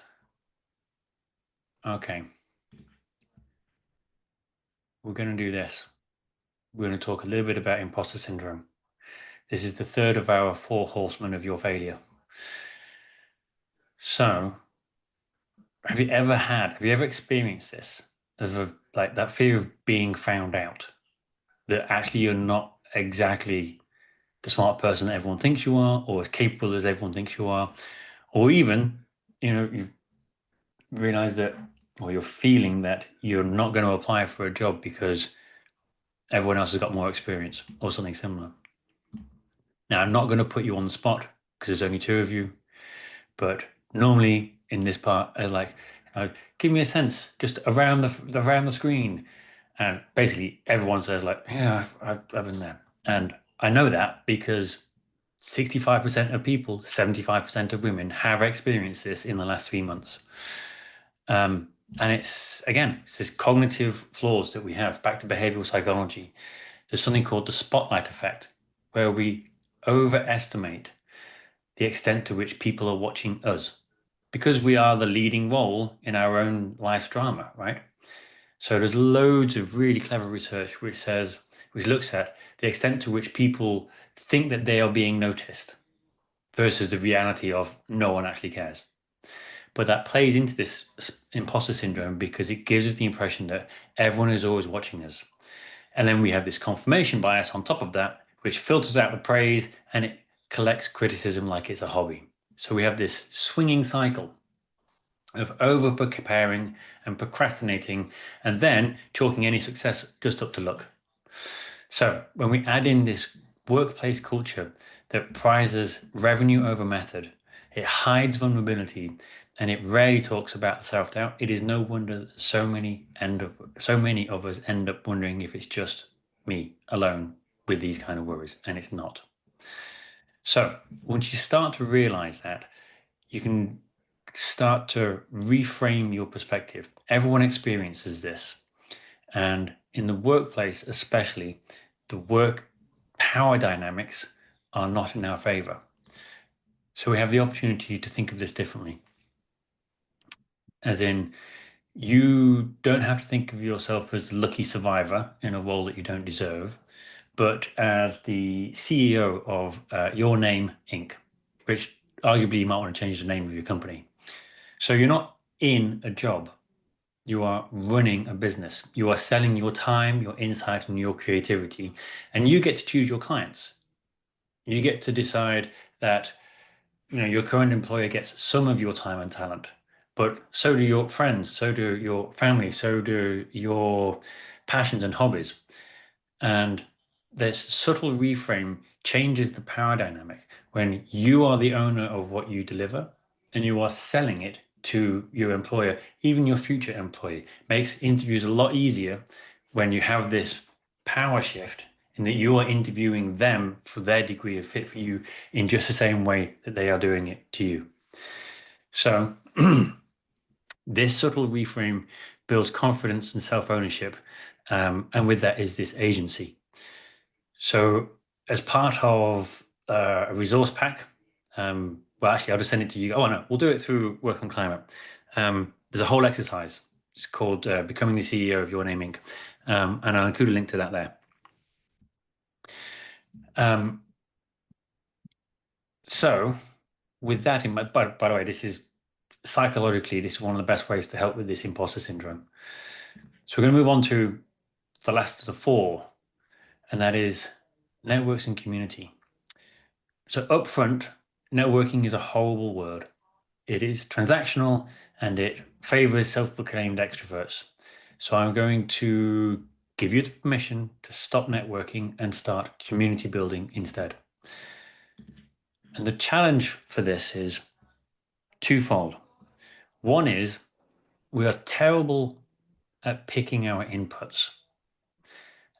Okay. We're gonna do this. We're going to talk a little bit about imposter syndrome. This is the third of our 4 horsemen of your failure. So, have you ever experienced this? Like that fear of being found out, that actually you're not exactly the smart person that everyone thinks you are, or as capable as everyone thinks you are, or even, you realize that, or you're feeling that you're not going to apply for a job because everyone else has got more experience or something similar. Now, I'm not going to put you on the spot because there's only 2 of you, but normally in this part, I like, give me a sense just around the screen, and basically everyone says like, yeah, I've been there, and I know that because 65% of people, 75% of women have experienced this in the last 3 months. And it's this cognitive flaws that we have. Back to behavioral psychology, there's something called the spotlight effect, where we overestimate the extent to which people are watching us because we are the leading role in our own life's drama, right? So there's loads of really clever research which looks at the extent to which people think that they are being noticed versus the reality of no one actually cares. But that plays into this imposter syndrome because it gives us the impression that everyone is always watching us. And then we have this confirmation bias on top of that, which filters out the praise and it collects criticism like it's a hobby. So we have this swinging cycle of over preparing and procrastinating, and then chalking any success just up to luck. So when we add in this workplace culture that prizes revenue over method, it hides vulnerability, and it rarely talks about self-doubt, it is no wonder that so many of us end up wondering if it's just me alone with these kind of worries, and it's not. So once you start to realize that, you can start to reframe your perspective. Everyone experiences this. And in the workplace, especially, the work power dynamics are not in our favor. So we have the opportunity to think of this differently. As in, you don't have to think of yourself as the lucky survivor in a role that you don't deserve, but as the CEO of Your Name Inc., which arguably you might want to change the name of your company. So you're not in a job. You are running a business. You are selling your time, your insight, and your creativity, and you get to choose your clients. You get to decide that your current employer gets some of your time and talent, but so do your friends, so do your family, so do your passions and hobbies. And this subtle reframe changes the power dynamic when you are the owner of what you deliver and you are selling it to your employer, even your future employee. Makes interviews a lot easier when you have this power shift in that you are interviewing them for their degree of fit for you in just the same way that they are doing it to you. So this subtle reframe builds confidence and self-ownership. And with that is this agency. So as part of a resource pack, well, actually, I'll just send it to you. Oh, no, we'll do it through Work on Climate. There's a whole exercise. It's called Becoming the CEO of Your Name Inc. And I'll include a link to that there. So with that in mind, by the way, this is psychologically, this is one of the best ways to help with this imposter syndrome. So we're going to move on to the last of the four, and that is networks and community. So upfront, networking is a horrible word. It is transactional and it favors self-proclaimed extroverts. So I'm going to give you the permission to stop networking and start community building instead. And the challenge for this is twofold. One is we are terrible at picking our inputs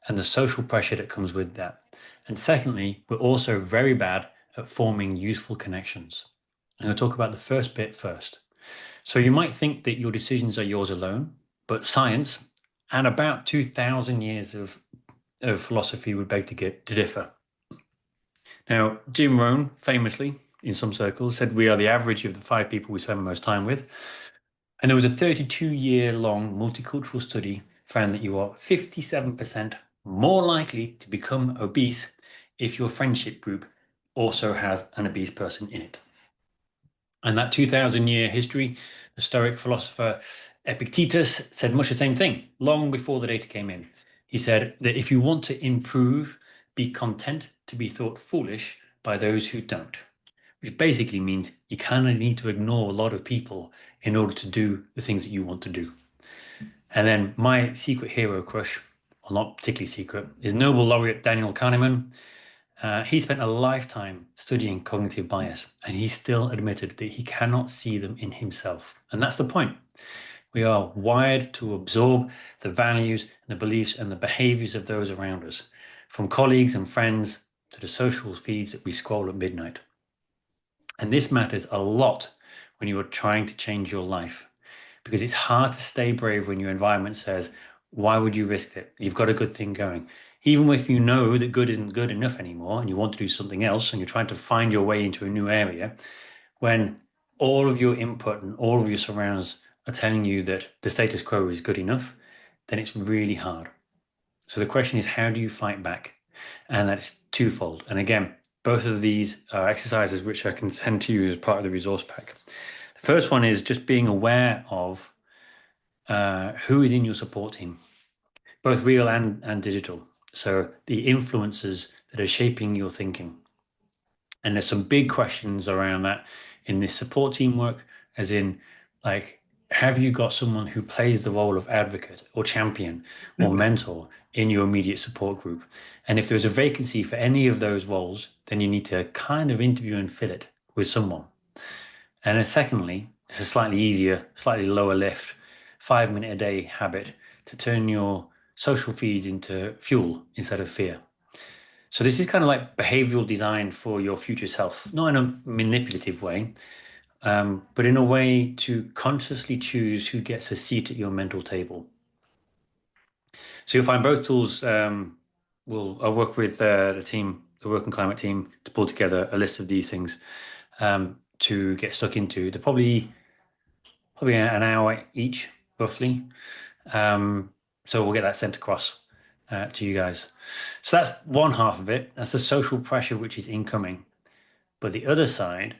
and the social pressure that comes with that. And secondly, we're also very bad at forming useful connections. I'm going to talk about the first bit first. So you might think that your decisions are yours alone, but science and about 2,000 years of philosophy would beg to differ. Now, Jim Rohn famously, in some circles, said we are the average of the 5 people we spend most time with. And there was a 32-year-long multicultural study found that you are 57% more likely to become obese if your friendship group also has an obese person in it. And that 2,000-year history, the Stoic philosopher Epictetus said much the same thing long before the data came in. He said that if you want to improve, be content to be thought foolish by those who don't, which basically means you kind of need to ignore a lot of people in order to do the things that you want to do. And then my secret hero crush, well, not particularly secret, is Nobel laureate Daniel Kahneman. He spent a lifetime studying cognitive bias, and he still admitted that he cannot see them in himself. And that's the point. We are wired to absorb the values and the beliefs and the behaviors of those around us, from colleagues and friends to the social feeds that we scroll at midnight. And this matters a lot when you are trying to change your life, because it's hard to stay brave when your environment says, why would you risk it? You've got a good thing going. Even if you know that good isn't good enough anymore and you want to do something else and you're trying to find your way into a new area, when all of your input and all of your surrounds are telling you that the status quo is good enough, then it's really hard. So the question is, how do you fight back? And that's twofold. And again, both of these are exercises which I can send to you as part of the resource pack. The first one is just being aware of who is in your support team, both real and digital. So the influences that are shaping your thinking. And there's some big questions around that in this support team work, as in, like, have you got someone who plays the role of advocate or champion or mentor in your immediate support group? And if there's a vacancy for any of those roles, then you need to kind of interview and fill it with someone. And then secondly, it's a slightly easier, slightly lower lift, 5 minute a day habit to turn your social feeds into fuel instead of fear. So this is kind of like behavioral design for your future self, not in a manipulative way, but in a way to consciously choose who gets a seat at your mental table. So you'll find both tools. I'll work with the team, the work and climate team, to pull together a list of these things to get stuck into. They're probably an hour each, roughly. So we'll get that sent across to you guys. So that's one half of it. That's the social pressure which is incoming. But the other side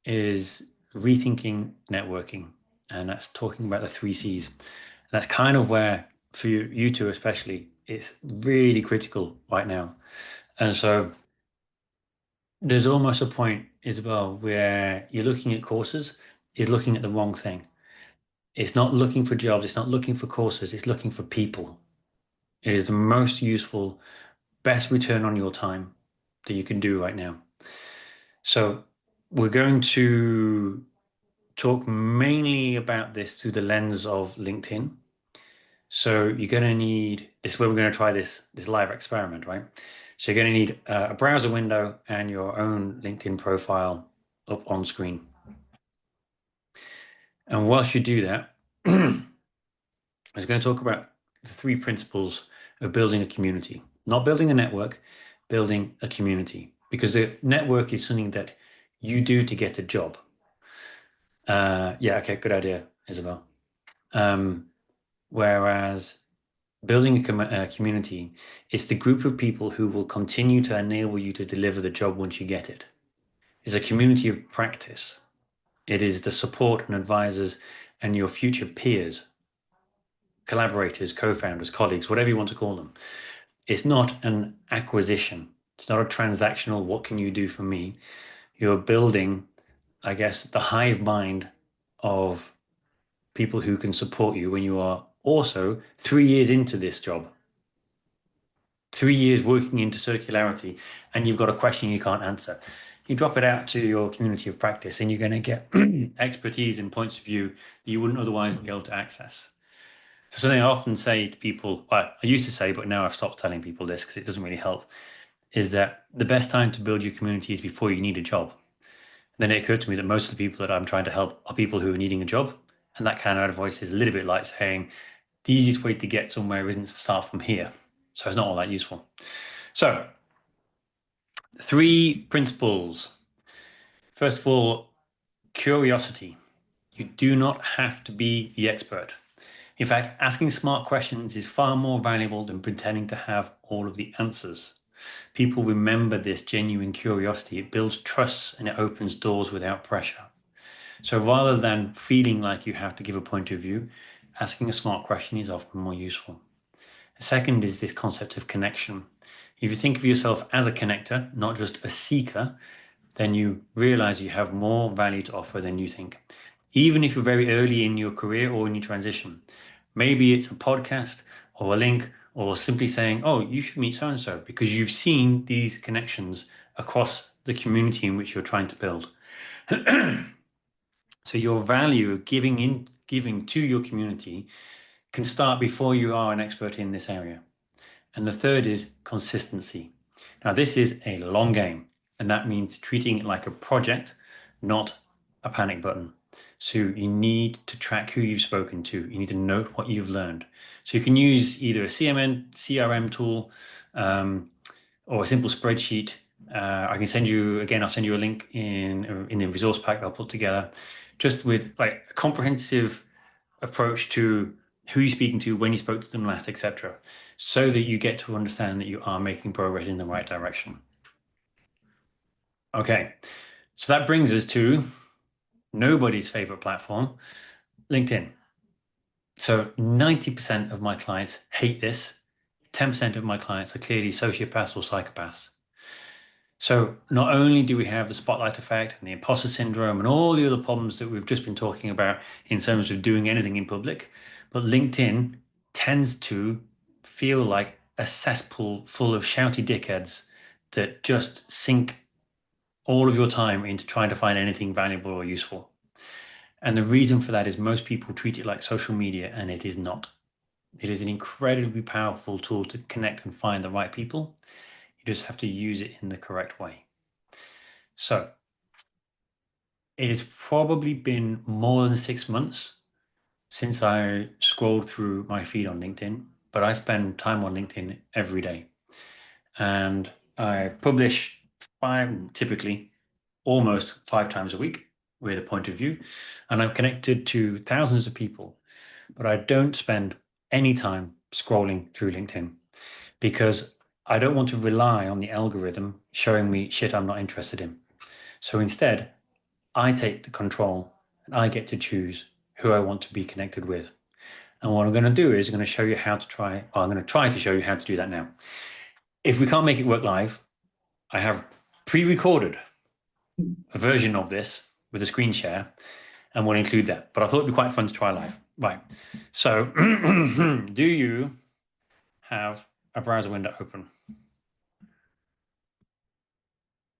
is rethinking networking. And that's talking about the 3 C's. And that's kind of where, for you two especially, it's really critical right now. And so there's almost a point, Isabel, where you're looking at courses, is looking at the wrong thing. It's not looking for jobs, it's not looking for courses, it's looking for people. It is the most useful, best return on your time that you can do right now. So we're going to talk mainly about this through the lens of LinkedIn. So you're going to need, this is where we're going to try this live experiment, right? So you're going to need a browser window and your own LinkedIn profile up on screen. And whilst you do that, I was going to talk about the 3 principles of building a community. Not building a network, building a community. Because the network is something that you do to get a job. Yeah, okay, good idea, Isabel. Whereas building a community is the group of people who will continue to enable you to deliver the job once you get it. It's a community of practice. It is the support and advisors and your future peers, collaborators, co-founders, colleagues, whatever you want to call them. It's not an acquisition. It's not a transactional, what can you do for me? You're building, I guess, the hive mind of people who can support you when you are also 3 years into this job. 3 years working into circularity, and you've got a question you can't answer. You drop it out to your community of practice, and you're going to get expertise and points of view that you wouldn't otherwise be able to access. So something I often say to people, well, I used to say, but now I've stopped telling people this because it doesn't really help, is that the best time to build your community is before you need a job. And then it occurred to me that most of the people that I'm trying to help are people who are needing a job. And that kind of advice is a little bit like saying, the easiest way to get somewhere isn't to start from here. So it's not all that useful. So 3 principles. First of all, curiosity. You do not have to be the expert. In fact, asking smart questions is far more valuable than pretending to have all of the answers. People remember this genuine curiosity. It builds trust and it opens doors without pressure. So rather than feeling like you have to give a point of view, asking a smart question is often more useful. The second is this concept of connection. If you think of yourself as a connector, not just a seeker, then you realize you have more value to offer than you think. Even if you're very early in your career or in your transition. Maybe it's a podcast or a link or simply saying, oh, you should meet so-and-so, because you've seen these connections across the community in which you're trying to build. So your value of giving to your community can start before you are an expert in this area. And the third is consistency. Now, this is a long game, and that means treating it like a project, not a panic button. So you need to track who you've spoken to. You need to note what you've learned. So you can use either a CRM tool or a simple spreadsheet. I can send you, again, I'll send you a link in the resource pack I'll put together, just with like a comprehensive approach to who you're speaking to, when you spoke to them last, etc., so that you get to understand that you are making progress in the right direction. Okay, so that brings us to nobody's favorite platform, LinkedIn. So 90% of my clients hate this. 10% of my clients are clearly sociopaths or psychopaths. So not only do we have the spotlight effect and the imposter syndrome and all the other problems that we've just been talking about in terms of doing anything in public, but LinkedIn tends to feel like a cesspool full of shouty dickheads that just sink all of your time into trying to find anything valuable or useful. And the reason for that is most people treat it like social media, and it is not. It is an incredibly powerful tool to connect and find the right people. You just have to use it in the correct way. So it has probably been more than 6 months since I scrolled through my feed on LinkedIn, but I spend time on LinkedIn every day. And I publish typically almost 5 times a week with a point of view. And I'm connected to thousands of people, but I don't spend any time scrolling through LinkedIn because I don't want to rely on the algorithm showing me shit I'm not interested in. So instead, I take the control and I get to choose who I want to be connected with. And what I'm going to do is I'm going to show you how to I'm going to try to show you how to do that now. If we can't make it work live, I have pre-recorded a version of this with a screen share and we'll include that. But I thought it'd be quite fun to try live. Right. So do you have a browser window open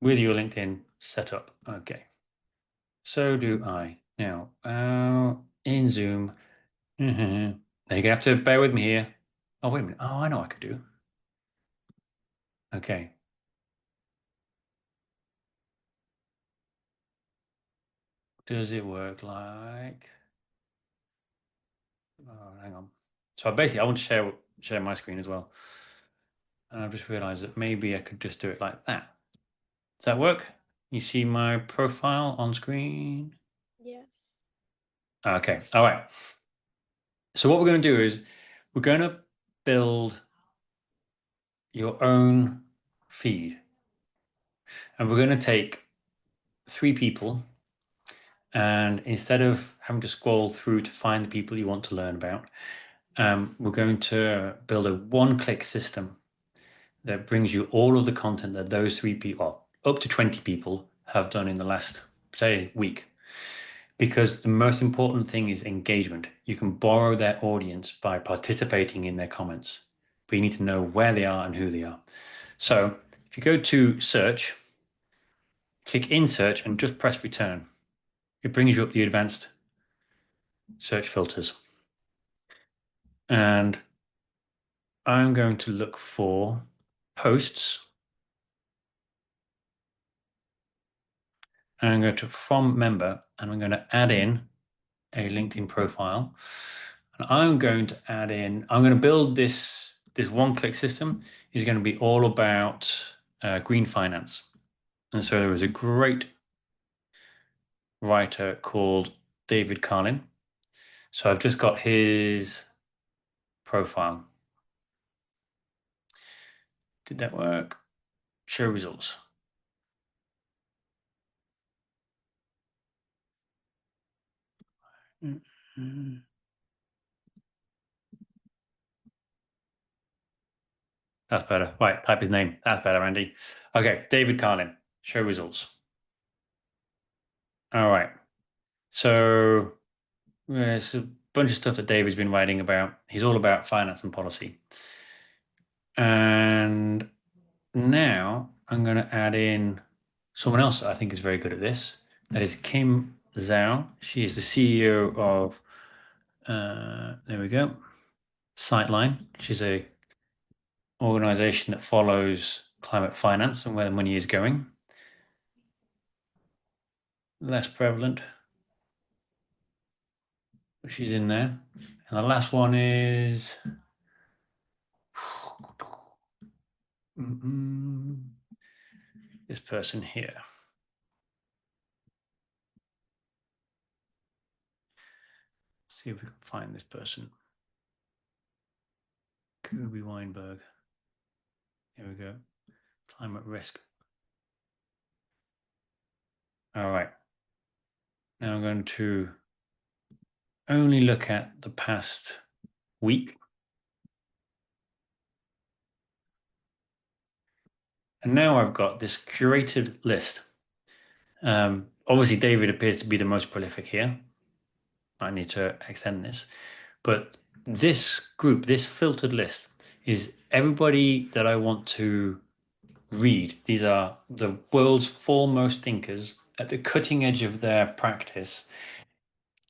with your LinkedIn set up? Okay. So do I. Now, in Zoom. Now you're going to have to bear with me here. Oh, wait a minute. Oh, I know what I could do. Okay. Does it work like... Oh, hang on. So basically, I want to share my screen as well. And I've just realized that maybe I could just do it like that. Does that work? You see my profile on screen? Yeah. Okay. All right. So what we're going to do is we're going to build your own feed. And we're going to take 3 people. And instead of having to scroll through to find the people you want to learn about, we're going to build a one-click system that brings you all of the content that those 3 people, up to 20 people, have done in the last, say, week. Because the most important thing is engagement. You can borrow their audience by participating in their comments, but you need to know where they are and who they are. So if you go to search, click in search and just press return. It brings you up the advanced search filters. And I'm going to look for posts. And I'm going to from member, and I'm going to add in a LinkedIn profile. And I'm going to build this one-click system is going to be all about green finance. And so there was a great writer called David Carlin. So I've just got his profile. Did that work? Show results. That's better. Right, type his name. That's better, Andy. Okay, David Carlin. Show results. All right. So there's a bunch of stuff that David's been writing about. He's all about finance and policy. And now I'm going to add in someone else that I think is very good at this. That is Kim Zhao. She is the CEO of, there we go, Sightline. She's a organization that follows climate finance and where the money is going. Less prevalent. She's in there. And the last one is this person here. Let's see if we can find this person. Kubi Weinberg. Here we go. Climate risk. All right. Now I'm going to only look at the past week. And now I've got this curated list. Obviously, David appears to be the most prolific here. I need to extend this. But this group, this filtered list, is everybody that I want to read. These are the world's foremost thinkers at the cutting edge of their practice,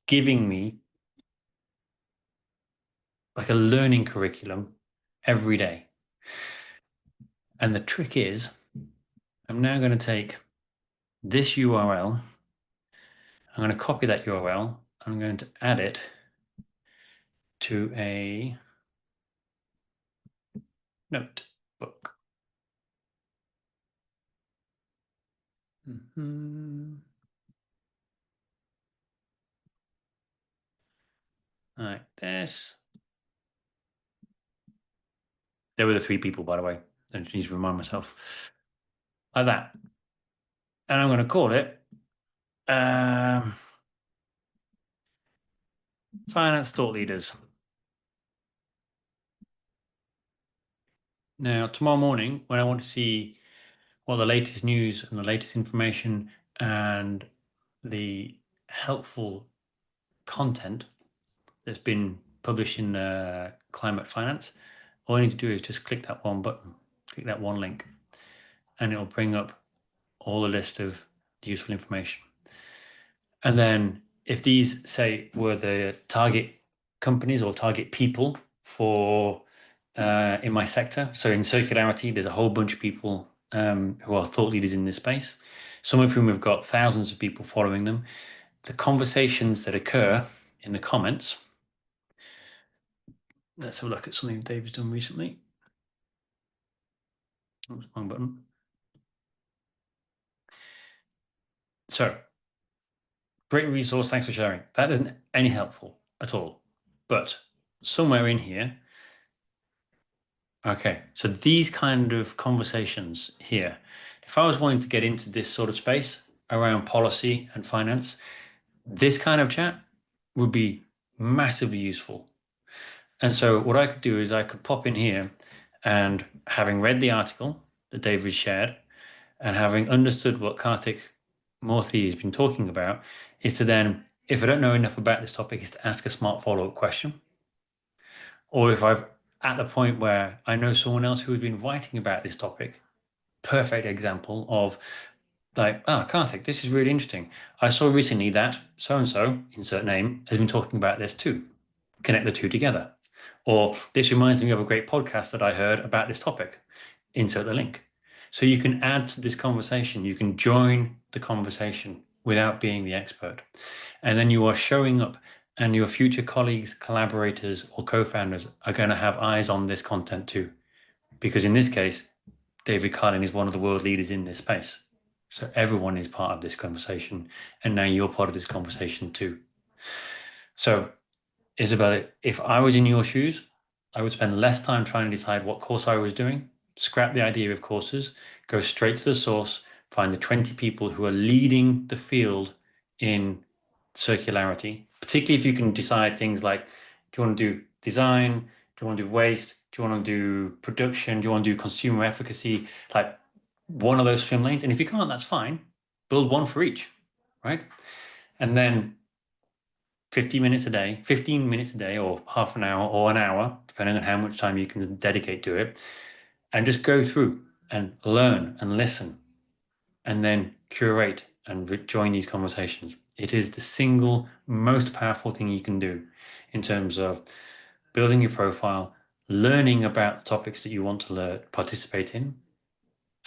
giving me like a learning curriculum every day. And the trick is, I'm now going to take this URL. I'm going to copy that URL. I'm going to add it to a notebook. Like this. There were the 3 people, by the way. I need to remind myself. Like that. And I'm going to call it Finance Thought Leaders. Now, tomorrow morning, when I want to see what the latest news and the latest information and the helpful content that's been published in climate finance, all I need to do is just click that one button, click that one link, and it'll bring up all the list of useful information. And then if these, say, were the target companies or target people for in my sector, so in circularity, there's a whole bunch of people who are thought leaders in this space, some of whom have got thousands of people following them. The conversations that occur in the comments. Let's have a look at something Dave's done recently. Oops, wrong button. So, great resource, thanks for sharing. That isn't any helpful at all. But somewhere in here, okay, so these kind of conversations here, if I was wanting to get into this sort of space around policy and finance, this kind of chat would be massively useful. And so what I could do is I could pop in here and, having read the article that David shared and having understood what Karthik Murthy has been talking about, is to then, if I don't know enough about this topic, is to ask a smart follow-up question. Or if I've at the point where I know someone else who has been writing about this topic, perfect example of like, Karthik, this is really interesting. I saw recently that so-and-so, insert name, has been talking about this too. Connect the two together. Or this reminds me of a great podcast that I heard about this topic. Insert the link. So you can add to this conversation. You can join the conversation without being the expert. And then you are showing up, and your future colleagues, collaborators, or co-founders are going to have eyes on this content too. Because in this case, David Carlin is one of the world leaders in this space. So everyone is part of this conversation. And now you're part of this conversation too. So Isabel, if I was in your shoes, I would spend less time trying to decide what course I was doing, scrap the idea of courses, go straight to the source, find the 20 people who are leading the field in circularity, particularly if you can decide things like, do you want to do design? Do you want to do waste? Do you want to do production? Do you want to do consumer efficacy? Like one of those swim lanes. And if you can't, that's fine. Build one for each, right? And then 15 minutes a day, or half an hour or an hour, depending on how much time you can dedicate to it, and just go through and learn and listen, and then curate and join these conversations. It is the single most powerful thing you can do in terms of building your profile, learning about topics that you want to participate in,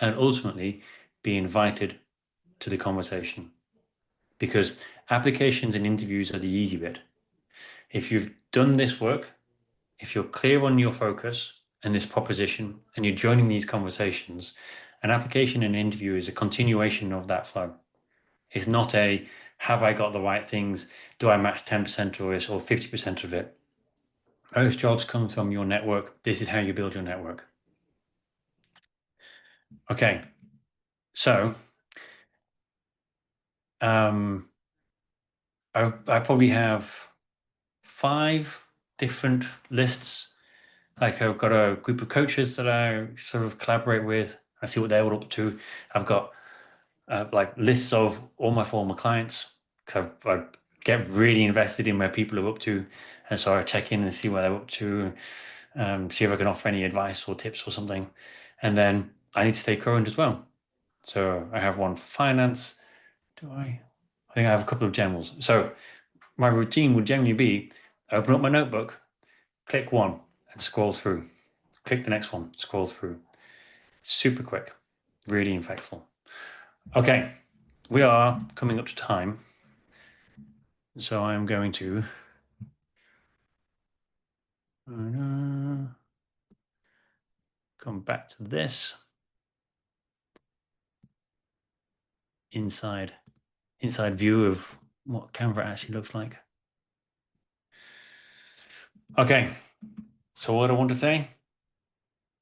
and ultimately be invited to the conversation. Because applications and interviews are the easy bit. If you've done this work, if you're clear on your focus and this proposition, and you're joining these conversations, an application and interview is a continuation of that flow. It's not a, have I got the right things? Do I match 10% or 50% of it? Most jobs come from your network. This is how you build your network. Okay, so I probably have 5 different lists. Like I've got a group of coaches that I sort of collaborate with. I see what they're all up to. I've got like lists of all my former clients. I get really invested in where people are up to. And so I check in and see where they're up to, see if I can offer any advice or tips or something. And then I need to stay current as well. So I have one for finance. I think I have a couple of generals. So my routine would generally be open up my notebook, click one and scroll through. Click the next one, scroll through. Super quick, really impactful. Okay, we are coming up to time. So I'm going to come back to this inside view of what Canva actually looks like. Okay, so what I want to say,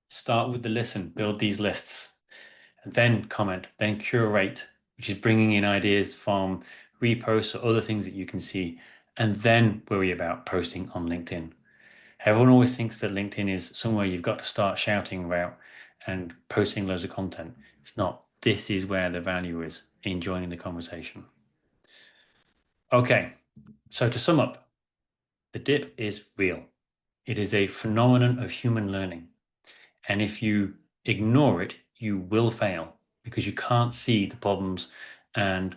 start with the listen, build these lists, and then comment, then curate, which is bringing in ideas from reposts or other things that you can see, and then worry about posting on LinkedIn. Everyone always thinks that LinkedIn is somewhere you've got to start shouting about and posting loads of content. It's not. This is where the value is, in joining the conversation. Okay, so to sum up, the dip is real. It is a phenomenon of human learning. And if you ignore it, you will fail because you can't see the problems and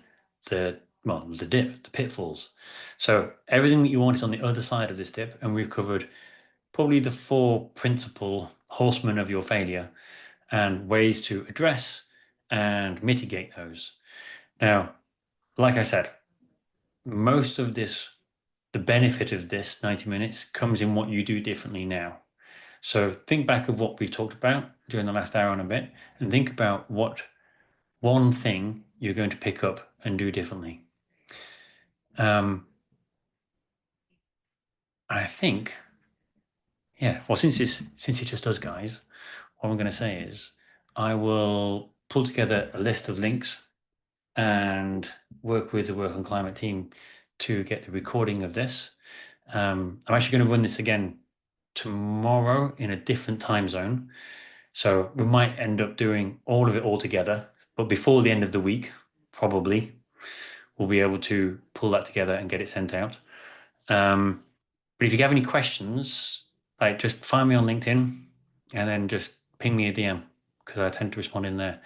the dip, the pitfalls. So everything that you want is on the other side of this dip, and we've covered probably the 4 principal horsemen of your failure and ways to address and mitigate those. Now, like I said, most of this, the benefit of this 90 minutes comes in what you do differently now. So think back of what we've talked about during the last hour and a bit, and think about what one thing you're going to pick up and do differently. I think, yeah, well, since it's just us guys, what I'm going to say is I will pull together a list of links and work with the Work on Climate team to get the recording of this. I'm actually going to run this again tomorrow in a different time zone. So we might end up doing all of it all together, but before the end of the week, probably, we'll be able to pull that together and get it sent out. But if you have any questions, like just find me on LinkedIn and then just ping me a DM because I tend to respond in there.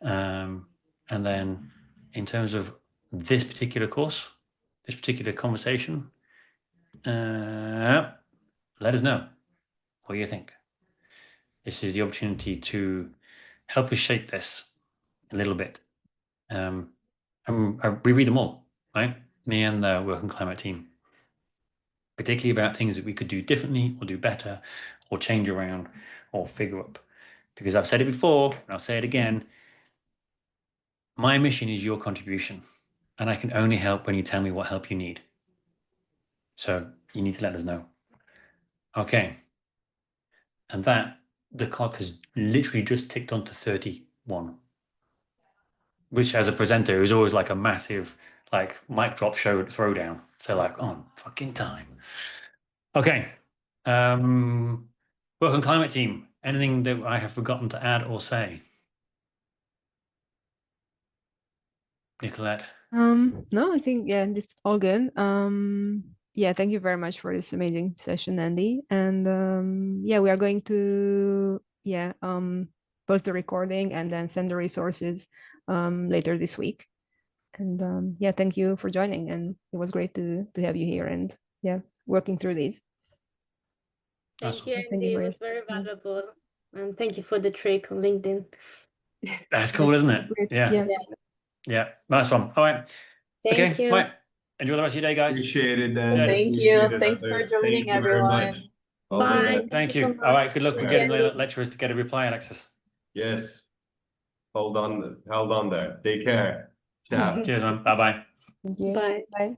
And then in terms of this particular course, this particular conversation, let us know what you think. This is the opportunity to help us shape this a little bit. And we read them all, right? Me and the Work on Climate team, particularly about things that we could do differently or do better or change around or figure up. Because I've said it before, and I'll say it again, my mission is your contribution, and I can only help when you tell me what help you need. So you need to let us know. Okay. And the clock has literally just ticked on to 31, which as a presenter is always like a massive, like mic drop show throwdown. So like on fucking time. Okay. Work on Climate team. Anything that I have forgotten to add or say? Nicolette? No, I think, yeah, it's all good. Yeah, thank you very much for this amazing session, Andy. And yeah, we are going to, post the recording and then send the resources later this week. And yeah, thank you for joining. And it was great to have you here and yeah, working through these. Thank you, Thank Andy. you It for was very valuable. And thank you for the trick on LinkedIn. That's cool, isn't it? great. Yeah. Yeah. Nice one. All right. Thank Okay. you. Right. Enjoy the rest of your day, guys. Appreciate it, Dan. Thank Appreciate it, Thanks for others. joining, Thank you very much. everyone. All the Bye. best. Thank you so you. All right. much. Good luck with Yeah. getting the lecturers to get a reply, Alexis. Yes. Hold on there. Take care. Ciao. Cheers, man. Bye-bye. Thank you. Bye. Bye.